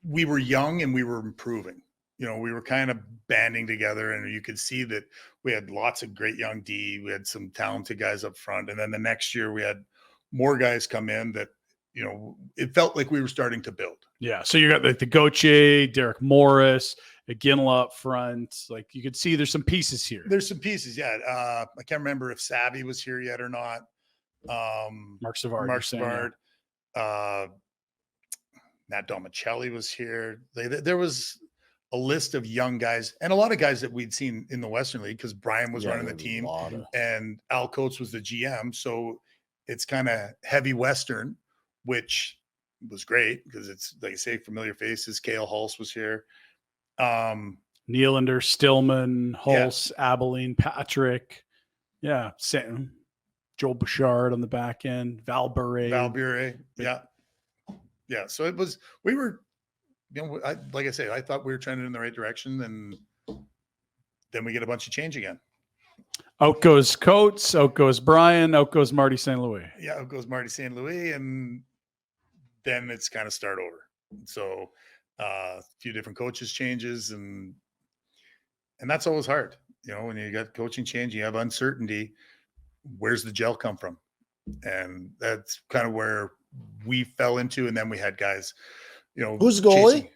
we were young and we were improving. We were kind of banding together, and you could see that we had lots of great young D. We had some talented guys up front. And then the next year we had more guys come in that, it felt like we were starting to build. Yeah. So you got like the Gauthier, Derek Morris, Ginla up front. Like you could see there's some pieces here. There's some pieces. Yeah. I can't remember if Savvy was here yet or not. Mark Savard. Matt Domicelli was here. There was a list of young guys and a lot of guys that we'd seen in the Western League because Brian was running the team and Al Coates was the GM. So it's kind of heavy Western, which was great because it's, like I say, familiar faces. Cale Hulse was here. Nylander, Stillman, Hulse, Abilene, Patrick. Yeah. Sam, Joel Bouchard on the back end, Val Bure. Yeah. Yeah. So we were, like I say, I thought we were trending in the right direction, and then we get a bunch of change again. Out goes Coates, out goes Brian, out goes Marty St. Louis. Yeah, out goes Marty St. Louis, and then it's kind of start over. So a few different coaches changes, and that's always hard. When you got coaching change, you have uncertainty. Where's the gel come from? And that's kind of where we fell into, and then we had guys. Who's goalie?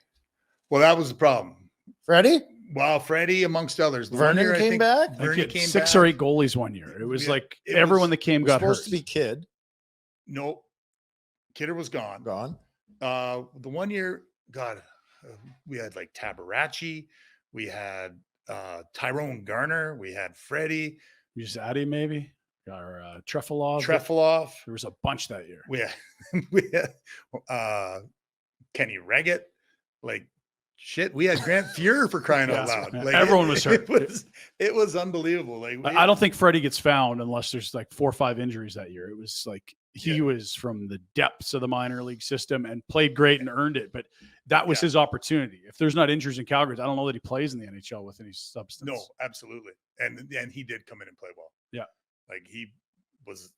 Well, that was the problem. Freddie? Well, Freddie, amongst others. Vernon came back? Vernon came 6 back. or 8 goalies one year. It was everyone that came got hurt. Supposed to be Kidd. Nope. Kidder was gone. Gone. The one year, we had like Tabarachi. We had Tyrone Garner. We had Freddie. Musati maybe. Or Trefilov. There was a bunch that year. We had Kenny Reggett, like shit, we had Grant Fuhrer for crying out loud. Like Everyone was hurt. It was unbelievable. Like I don't think Freddie gets found unless there's like 4 or 5 injuries that year. It was like he was from the depths of the minor league system and played great and earned it. But that was his opportunity. If there's not injuries in Calgary, I don't know that he plays in the NHL with any substance. No, absolutely. And he did come in and play well. Yeah. Like he was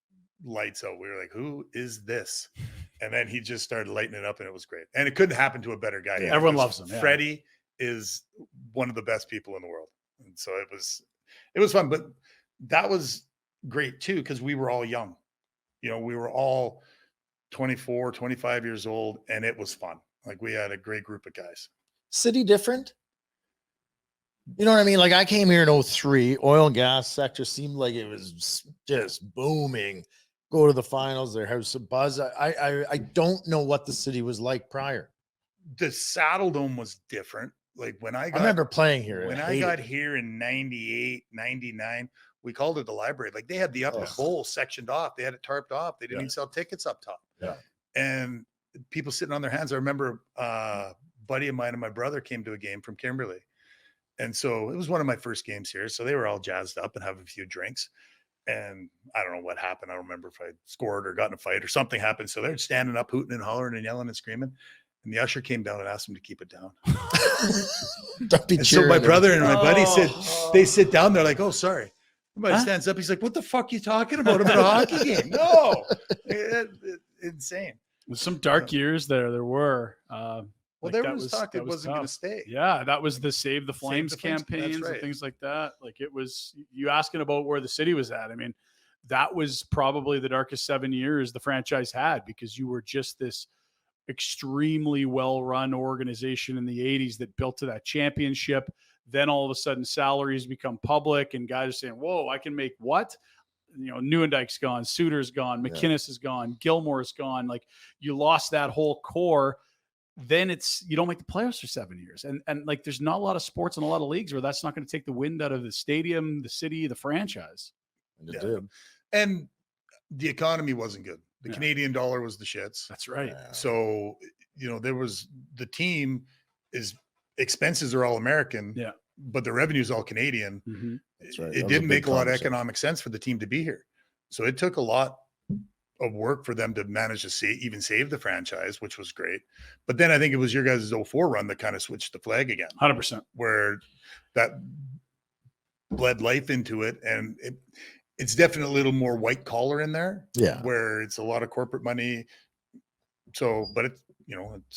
lights out. We were like, who is this? And then he just started lighting it up and it was great. And it couldn't happen to a better guy. Yeah, everyone loves him. Yeah. Freddie is one of the best people in the world. And so it was fun, but that was great too, because we were all young. You know, we were all 24, 25 years old, and it was fun. Like we had a great group of guys. City different? You know what I mean? Like I came here in 2003, oil and gas sector seemed like it was just booming. Go to the finals, their house of buzz. I don't know what the city was like prior. The Saddle Dome was different. Like when I remember playing here. When I got here in 98, 99, we called it the library. Like they had the upper bowl sectioned off. They had it tarped off. They didn't even sell tickets up top. Yeah. And people sitting on their hands. I remember a buddy of mine and my brother came to a game from Kimberley. And so it was one of my first games here. So they were all jazzed up and having a few drinks. And I don't know what happened. I don't remember if I scored or got in a fight or something happened. So they're standing up, hooting and hollering and yelling and screaming. And the usher came down and asked him to keep it down. Don't be and so my brother and my buddy they sit down. They're like, oh, sorry. Somebody stands up. He's like, what the fuck are you talking about? I'm at a hockey game. No. Insane. With some dark years there were. Well, there was talk it wasn't going to stay. Yeah, that was the Save the Flames campaigns and things like that. Like it was, you asking about where the city was at. I mean, that was probably the darkest 7 years the franchise had, because you were just this extremely well-run organization in the 80s that built to that championship. Then all of a sudden salaries become public and guys are saying, whoa, I can make what? You know, Neuendijk's gone, Suter's gone, McInnes is gone, Gilmore's gone. Like you lost that whole core. Then you don't make the playoffs for 7 years. And like, there's not a lot of sports and a lot of leagues where that's not going to take the wind out of the stadium, the city, the franchise. And it did. And the economy wasn't good. The Canadian dollar was the shits. That's right. Yeah. So, you know, the team is expenses are all American, but the revenue is all Canadian. Mm-hmm. That's right. It didn't make a lot of economic sense for the team to be here. So it took a lot of work for them to manage to even save the franchise, which was great. But then I think it was your guys' 04 run that kind of switched the flag again. 100%. Where that bled life into it. And it's definitely a little more white collar in there. Yeah. Where it's a lot of corporate money. So, but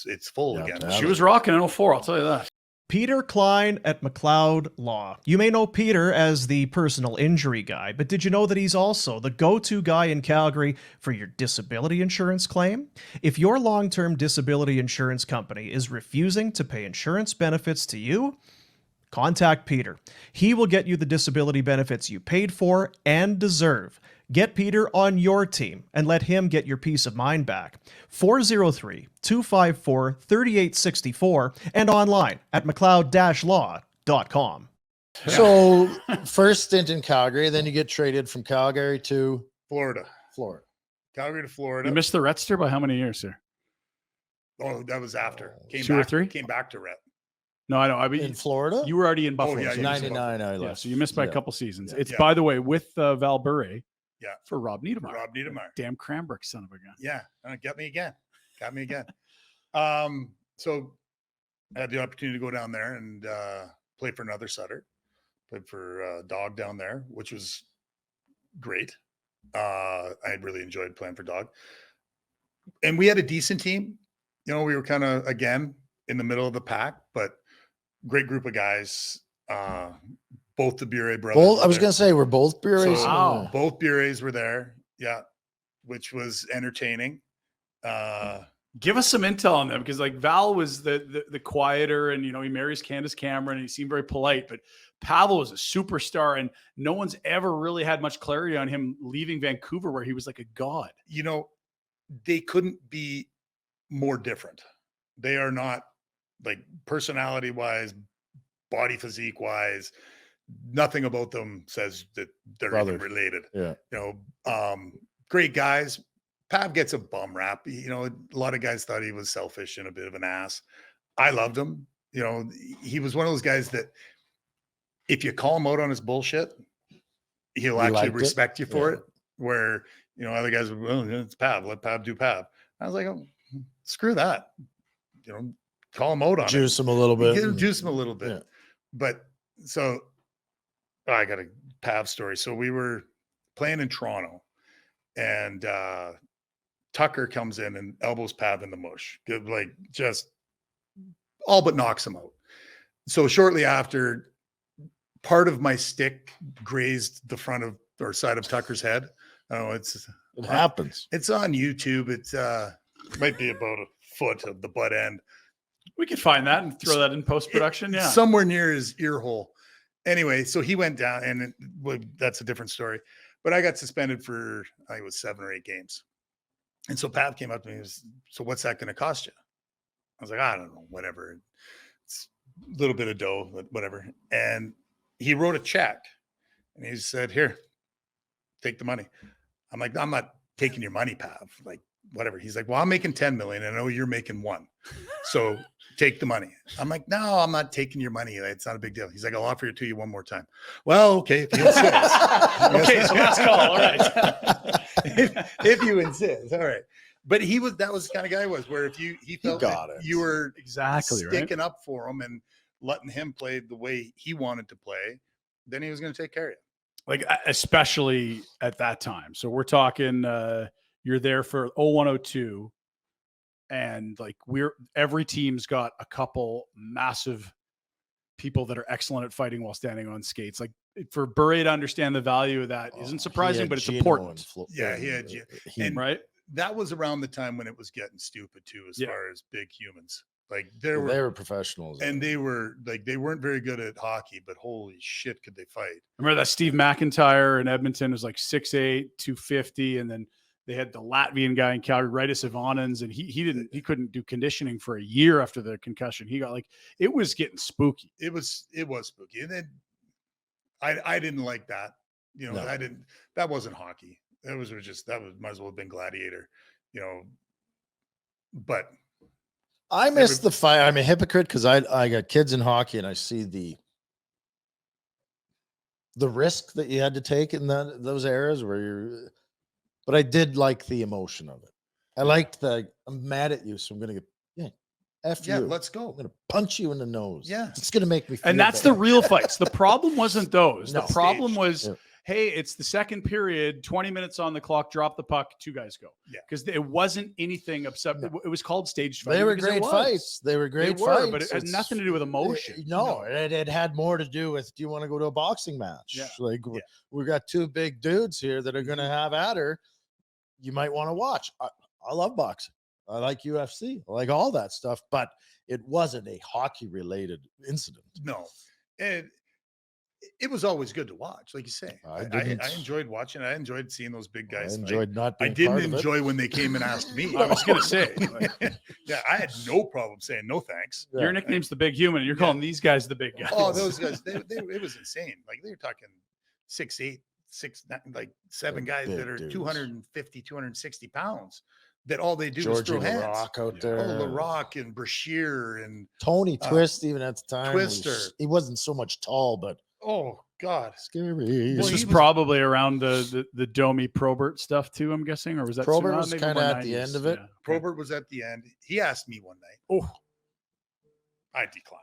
it's full again. She was rocking in 04, I'll tell you that. Peter Klein at McLeod Law. You may know Peter as the personal injury guy, but did you know that he's also the go-to guy in Calgary for your disability insurance claim? If your long-term disability insurance company is refusing to pay insurance benefits to you, contact Peter. He will get you the disability benefits you paid for and deserve. Get Peter on your team and let him get your peace of mind back. 403-254-3864 and online at mcleod-law.com. So first stint in Calgary, then you get traded from Calgary to Florida. Calgary to Florida. You missed the Rhettster by how many years, sir? Oh, that was after. Two or three? Came back to Rhett. No, I know. I mean, in Florida? You were already in Buffalo. Oh, yeah, so 99 I left. Yeah, so you missed by a couple seasons. Yeah. It's, by the way, with Val Bure. Yeah. For Rob Niedermeyer. Rob Niedermeyer. Damn Cranbrook son of a gun. Yeah. Got me again. So I had the opportunity to go down there and play for another Sutter. Played for Dog down there, which was great. I really enjoyed playing for Dog. And we had a decent team. You know, we were kind of, again, in the middle of the pack, but great group of guys. Both the Bure brothers. I was going to say, we're both Bures. So, wow. Both Bures were there. Yeah. Which was entertaining. Give us some intel on them, because like Val was the quieter, and, you know, he marries Candace Cameron and he seemed very polite, but Pavel was a superstar and no one's ever really had much clarity on him leaving Vancouver, where he was like a god. You know, they couldn't be more different. They are not, like, personality wise, body physique wise, nothing about them says that they're even related. Yeah. You know, great guys. Pav gets a bum rap. You know, a lot of guys thought he was selfish and a bit of an ass. I loved him. You know, he was one of those guys that if you call him out on his bullshit, he'll actually respect you for it. Where, you know, other guys would, well, it's Pav, let Pav do Pav. I was like, oh, screw that. You know, call him out on Juice him a little bit. Juice him a little bit. Yeah. But so I got a Pav story. So we were playing in Toronto, and Tucker comes in and elbows Pav in the mush. Like, just all but knocks him out. So shortly after, part of my stick grazed the front of or side of Tucker's head. Oh, it happens. It's on YouTube. It's might be about a foot of the butt end. We could find that and throw that in post-production. Yeah. Somewhere near his ear hole. Anyway, so he went down, and that's a different story. But I got suspended for, I think it was 7 or 8 games. And so Pav came up to me and was, so what's that going to cost you? I was like, I don't know, whatever. It's a little bit of dough, but whatever. And he wrote a check, and he said, here, take the money. I'm like, I'm not taking your money, Pav. Like, whatever. He's like, well, I'm making 10 million. I know you're making 1. So take the money. I'm like, no, I'm not taking your money. It's not a big deal. He's like, I'll offer it to you one more time. Well, okay. If you insist. Okay, so let's call. All right. if you insist. All right. But that was the kind of guy he was, where if he felt you were exactly sticking up for him and letting him play the way he wanted to play, then he was going to take care of you. Like, especially at that time. So we're talking, you're there for 0102, and like every team's got a couple massive people that are excellent at fighting while standing on skates. Like, for Bure to understand the value of that isn't surprising, but it's important. Yeah, he had and right. That was around the time when it was getting stupid too, as far as big humans. Like, they were professionals, and they weren't very good at hockey, but holy shit, could they fight? Remember that Steve McIntyre in Edmonton was like 6'8", 250, and then they had the Latvian guy in Calgary, Raitis Ivanins, and he couldn't do conditioning for a year after the concussion. He got, like, it was getting spooky. It was spooky, and then I didn't like that. You know, no. That wasn't hockey. That might as well have been gladiator. You know, but. I miss the fight. I'm a hypocrite because I got kids in hockey, and I see the risk that you had to take in those eras but I did like the emotion of it. I liked I'm mad at you, so I'm going to F you. Let's go. I'm going to punch you in the nose. Yeah. It's going to make me feel And that's better. the real fights. The problem wasn't those. No. The problem was, hey, it's the second period, 20 minutes on the clock, drop the puck, 2 guys go. Yeah. Because it wasn't anything upset. No. It was called staged fighting. They were great fights. They were great fights. But it had nothing to do with emotion. No, it had more to do with, do you want to go to a boxing match? Yeah. Like, we got 2 big dudes here that are going to have at her. You might want to watch. I love boxing. I like UFC. I like all that stuff, but it wasn't a hockey related incident. No. And it was always good to watch, like you say. I enjoyed watching it. I enjoyed seeing those big guys. I enjoyed not being I didn't part of enjoy when they came and asked me. I was going to say. Yeah, I had no problem saying no thanks. Your nickname's the Big Human. You're calling these guys the big guys. Oh, those guys. It was insane. Like, they were talking 6'8", 6'9", like 7 guys that are 250, 260 pounds. That all they do is throw hands. LaRock out there. Oh, LaRock and Brashear and Tony Twist, even at the time. Twister. He wasn't so much tall, but oh god, scary. This was probably around the Domi Probert stuff too, I'm guessing, or was that Probert was kind of at the end of it? Yeah. Probert was at the end. He asked me one night. Oh, I declined.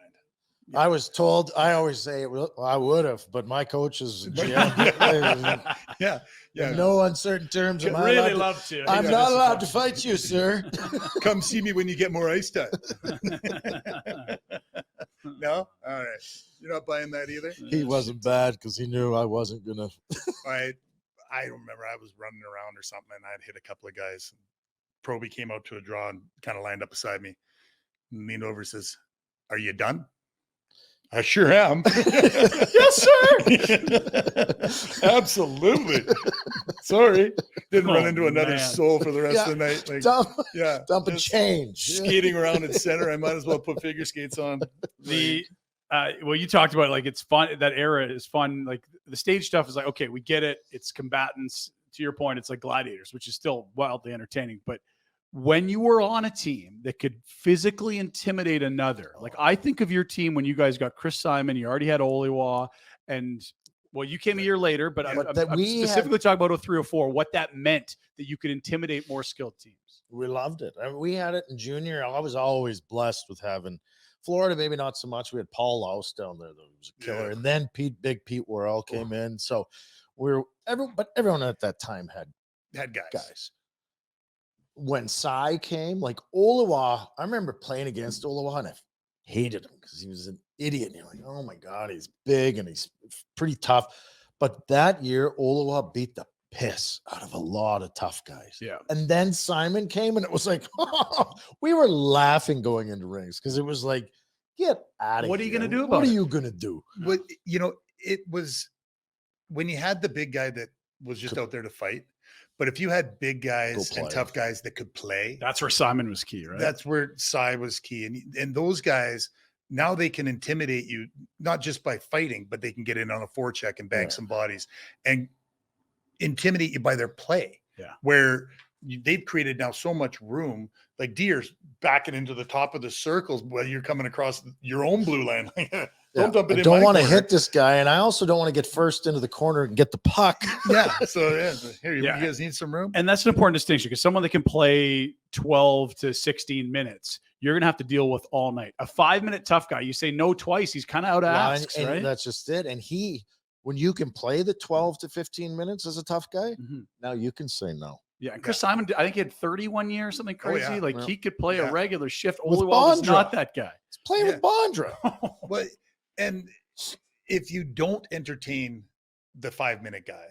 I was told, I always say, well, I would have, but my coach is yeah. In no uncertain terms. I'm really love to. I'm not allowed to fight you, sir. Come see me when you get more ice time. No? All right. You're not buying that either? He wasn't bad because he knew I wasn't going to. I remember I was running around or something, and I'd hit a couple of guys. Proby came out to a draw and kind of lined up beside me. And leaned over and says, "Are you done?" I sure am. Yes, sir. Absolutely. Sorry. Didn't run into another soul for the rest of the night. Like, dump and change. Skating around in center. I might as well put figure skates on. Well, you talked about it, like, it's fun. That era is fun. Like, the stage stuff is like, okay, we get it. It's combatants. To your point, it's like gladiators, which is still wildly entertaining. But when you were on a team that could physically intimidate another, like I think of your team when you guys got Chris Simon, you already had Oliwa, and well, you came a year later, but Yeah. I'm specifically talking about 03 or 04, what that meant that you could intimidate more skilled teams. We loved it. I mean, we had it in junior. I was always blessed with having Florida, maybe not so much. We had Paul Laus down there that was a killer. Yeah. And then Big Pete Worrell came in. So everyone at that time had guys. When Cy came, like Oliwa, I remember playing against Oliwa and I hated him because he was an idiot. And you're like, oh my God, he's big and he's pretty tough. But that year, Oliwa beat the piss out of a lot of tough guys. Yeah. And then Simon came and it was like, we were laughing going into rings because it was like, get out of here. What are you going to do about What it? are you going to do? But, you know, it was when you had the big guy that was just out there to fight. But if you had big guys and tough guys that could play, that's where Simon was key, right? That's where Cy was key. And those guys, now they can intimidate you, not just by fighting, but they can get in on a forecheck and bang some bodies and intimidate you by their play. Yeah. Where they've created now so much room, like deer's backing into the top of the circles while you're coming across your own blue line. Don't dump it in. I don't want to hit this guy, and I also don't want to get first into the corner and get the puck. Here, you guys need some room. And that's an important distinction because someone that can play 12 to 16 minutes, you're going to have to deal with all night. A 5-minute tough guy, you say no twice, he's kind of out of asks, and right? That's just it. And when you can play the 12 to 15 minutes as a tough guy, now you can say no. Yeah, and Chris Simon, I think he had 31 years, something crazy. He could play a regular shift. Oliwa is not that guy. He's playing with Bondra. But and if you don't entertain the 5-minute guy,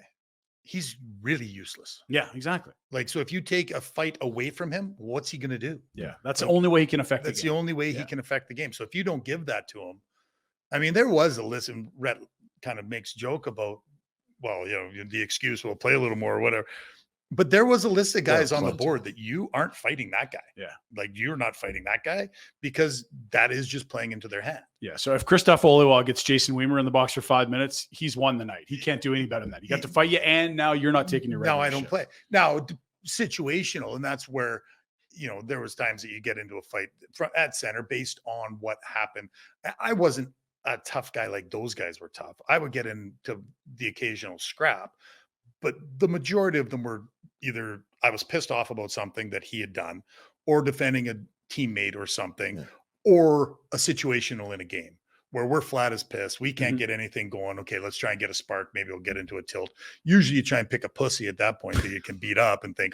he's really useless. Yeah, exactly. Like, so if you take a fight away from him, what's he going to do? Yeah, that's the only way he can affect That's the game. the only way he can affect the game. So if you don't give that to him, I mean, there was a list, and Rhett kind of makes joke about, well, you know, the excuse, we'll play a little more or whatever. But there was a list of guys on the board that you aren't fighting that guy. Yeah. Like, you're not fighting that guy because that is just playing into their hand. Yeah. So if Christoph Oliwa gets Jason Wiemer in the box for 5 minutes, he's won the night. He can't do any better than that. He got to fight you, and now you're not taking your regular Now I don't shift. play. Now, situational, and that's where, you know, there was times that you get into a fight at center based on what happened. I wasn't a tough guy like those guys were tough. I would get into the occasional scrap, but the majority of them were either I was pissed off about something that he had done, or defending a teammate or something, or a situational in a game where we're flat as piss. We can't get anything going. Okay, let's try and get a spark. Maybe we'll get into a tilt. Usually you try and pick a pussy at that point that you can beat up and think,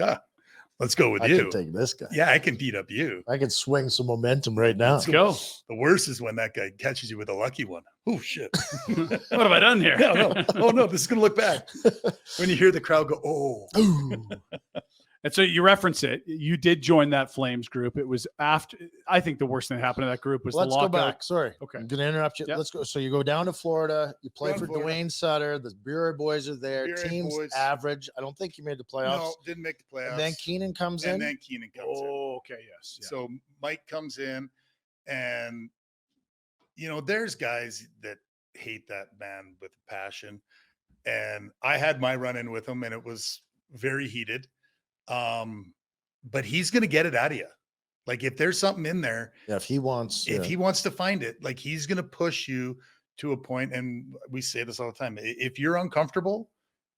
let's go with you. I can take this guy. Yeah, I can beat up you. I can swing some momentum right now. Let's go. The worst is when that guy catches you with a lucky one. Oh, shit. What have I done here? No. Oh, no, this is going to look bad. When you hear the crowd go, oh. And so you reference it. You did join that Flames group. It was after, I think the worst thing that happened to that group was Let's the lockout. go back. Sorry. Okay. I'm going to interrupt you. Yep. Let's go. So you go down to Florida. You play Down for Florida. Dwayne Sutter. The Bureau boys are there. Bureau Team's boys. average. I don't think you made the playoffs. No, didn't make the playoffs. And then Keenan comes in. And then Keenan comes in. Oh, okay. Yes. Yeah. So Mike comes in, and, you know, there's guys that hate that man with passion. And I had my run in with him, and it was very heated. But he's going to get it out of you. Like, if there's something in there, if he wants to find it, like, he's going to push you to a point. And we say this all the time. If you're uncomfortable,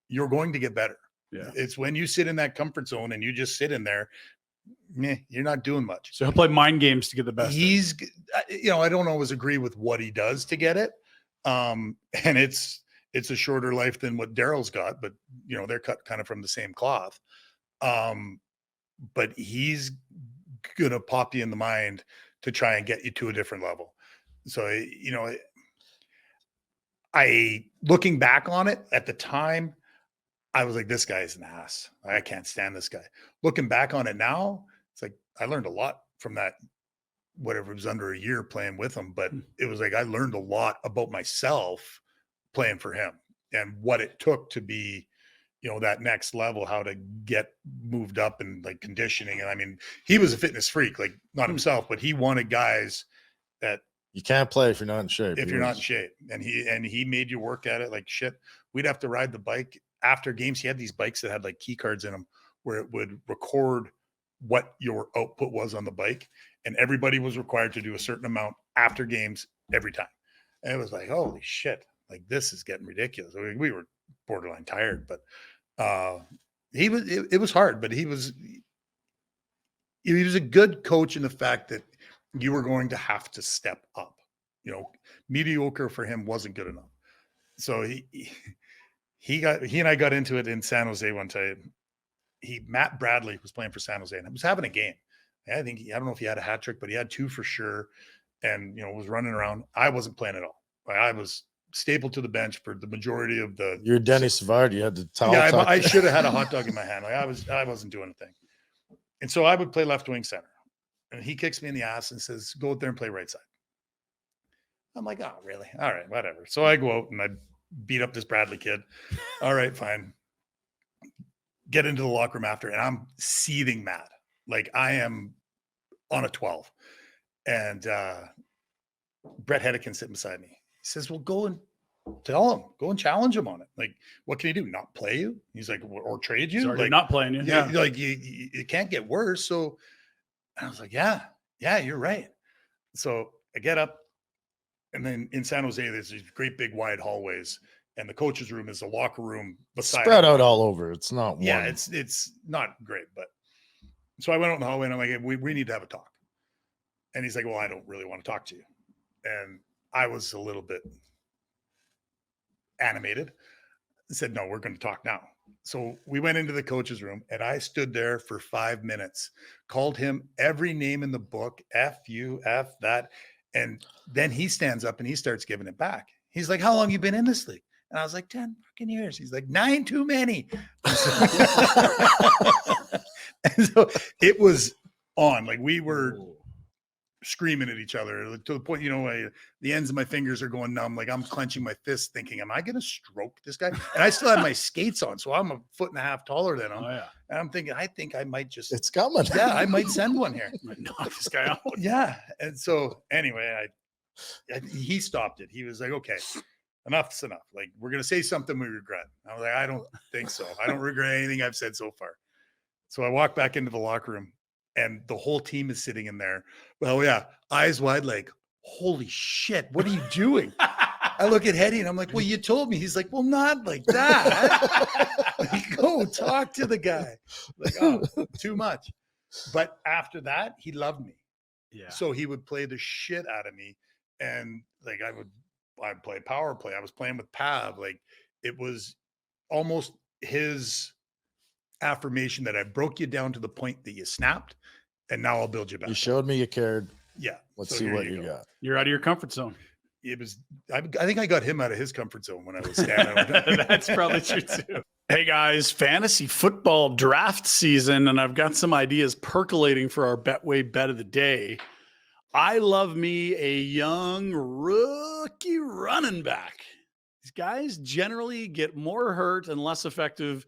you're going to get better. Yeah. It's when you sit in that comfort zone and you just sit in there, you're not doing much. So he'll play mind games to get the best. He's, you know, I don't always agree with what he does to get it. And it's a shorter life than what Daryl's got, but, you know, they're cut kind of from the same cloth. But he's going to pop you in the mind to try and get you to a different level. So, you know, looking back on it at the time, I was like, this guy's an ass. I can't stand this guy. Looking back on it now, it's like, I learned a lot from that, whatever, it was under a year playing with him, but it was like, I learned a lot about myself playing for him and what it took to be, you know, that next level, how to get moved up and like conditioning. And I mean, he was a fitness freak, like not himself, but he wanted guys that you can't play if you're not in shape. if you're not in shape. And he made you work at it like shit. We'd have to ride the bike after games. He had these bikes that had like key cards in them where it would record what your output was on the bike, and everybody was required to do a certain amount after games every time. And it was like, holy shit, like this is getting ridiculous. I mean, we were borderline tired, but it was hard, but he was a good coach in the fact that you were going to have to step up. You know, mediocre for him wasn't good enough. So he and I got into it in San Jose one time. Matt Bradley was playing for San Jose and he was having a game. I don't know if he had a hat trick, but he had 2 for sure. And, you know, was running around. I wasn't playing at all. I was stapled to the bench for the majority of the. You're Denny Savard. You had the towel. Yeah, I should have had a hot dog in my hand. Like I wasn't doing a thing. And so I would play left wing center. And he kicks me in the ass and says, go out there and play right side. I'm like, oh, really? All right, whatever. So I go out and I beat up this Bradley kid. All right, fine. Get into the locker room after, and I'm seething mad. Like I am on a 12. And Brett Hedican sitting beside me. He says, well, go and tell him. Go and challenge him on it. Like, what can he do? Not play you? He's like, or trade you? Sorry, like, not playing you. Yeah. Like, it can't get worse. So I was like, yeah, you're right. So I get up. And then in San Jose, there's these great big wide hallways. And the coach's room is the locker room beside spread out all over. It's not one. Yeah, it's not great. But so I went out in the hallway and I'm like, hey, we need to have a talk. And he's like, well, I don't really want to talk to you. And I was a little bit animated. I said, no, we're going to talk now. So we went into the coach's room and I stood there for 5 minutes, called him every name in the book, F you, F that. And then he stands up and he starts giving it back. He's like, how long you been in this league? And I was like, 10 fucking years. He's like, 9 too many. And so it was on. Like we were screaming at each other to the point, you know, the ends of my fingers are going numb. Like I'm clenching my fists thinking, am I going to stroke this guy? And I still have my skates on. So I'm 1.5 foot taller than him. Oh, yeah. And I'm thinking, I think I might just, it's coming. Yeah, I might send one here. Knock this guy out. Yeah. And so anyway, he stopped it. He was like, okay, enough's enough. Like we're going to say something we regret. I was like, I don't think so. I don't regret anything I've said so far. So I walked back into the locker room and the whole team is sitting in there. Well, yeah, eyes wide, like, holy shit, what are you doing? I look at Hetty and I'm like, well, you told me. He's like, well, not like that. Like, go talk to the guy. Like, oh, too much. But after that, he loved me. Yeah. So he would play the shit out of me. And like, I'd play power play. I was playing with Pav. Like it was almost his affirmation that I broke you down to the point that you snapped. And now I'll build you back. You showed me you cared. Yeah. Let's see what you got. You're out of your comfort zone. It was, I think I got him out of his comfort zone when I was standing with him. That's probably true too. Hey guys, fantasy football draft season, and I've got some ideas percolating for our Betway bet of the day. I love me a young rookie running back. These guys generally get more hurt and less effective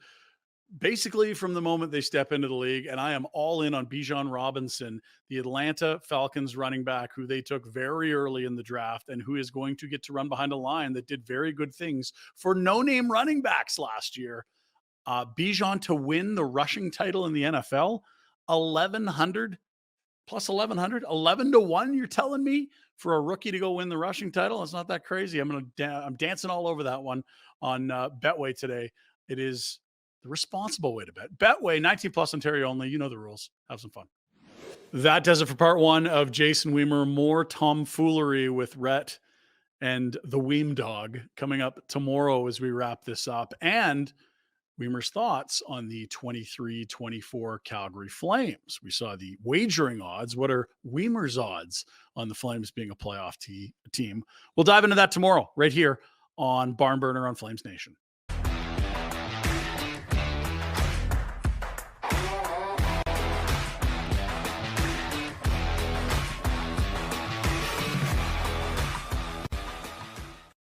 basically from the moment they step into the league. And I am all in on Bijan Robinson, the Atlanta Falcons running back, who they took very early in the draft and who is going to get to run behind a line that did very good things for no-name running backs last year. Bijan to win the rushing title in the NFL, 1,100 plus 1,100, 11-1. You're telling me for a rookie to go win the rushing title? It's not that crazy. I'm dancing all over that one on Betway today. It is the responsible way to bet. Betway, 19 plus, Ontario only. You know the rules. Have some fun. That does it for part one of Jason Wiemer. More tomfoolery with Rhett and the Weem dog coming up tomorrow as we wrap this up. And Wiemer's thoughts on the 23-24 Calgary Flames. We saw the wagering odds. What are Wiemer's odds on the Flames being a playoff team? We'll dive into that tomorrow right here on Barn Burner on Flames Nation.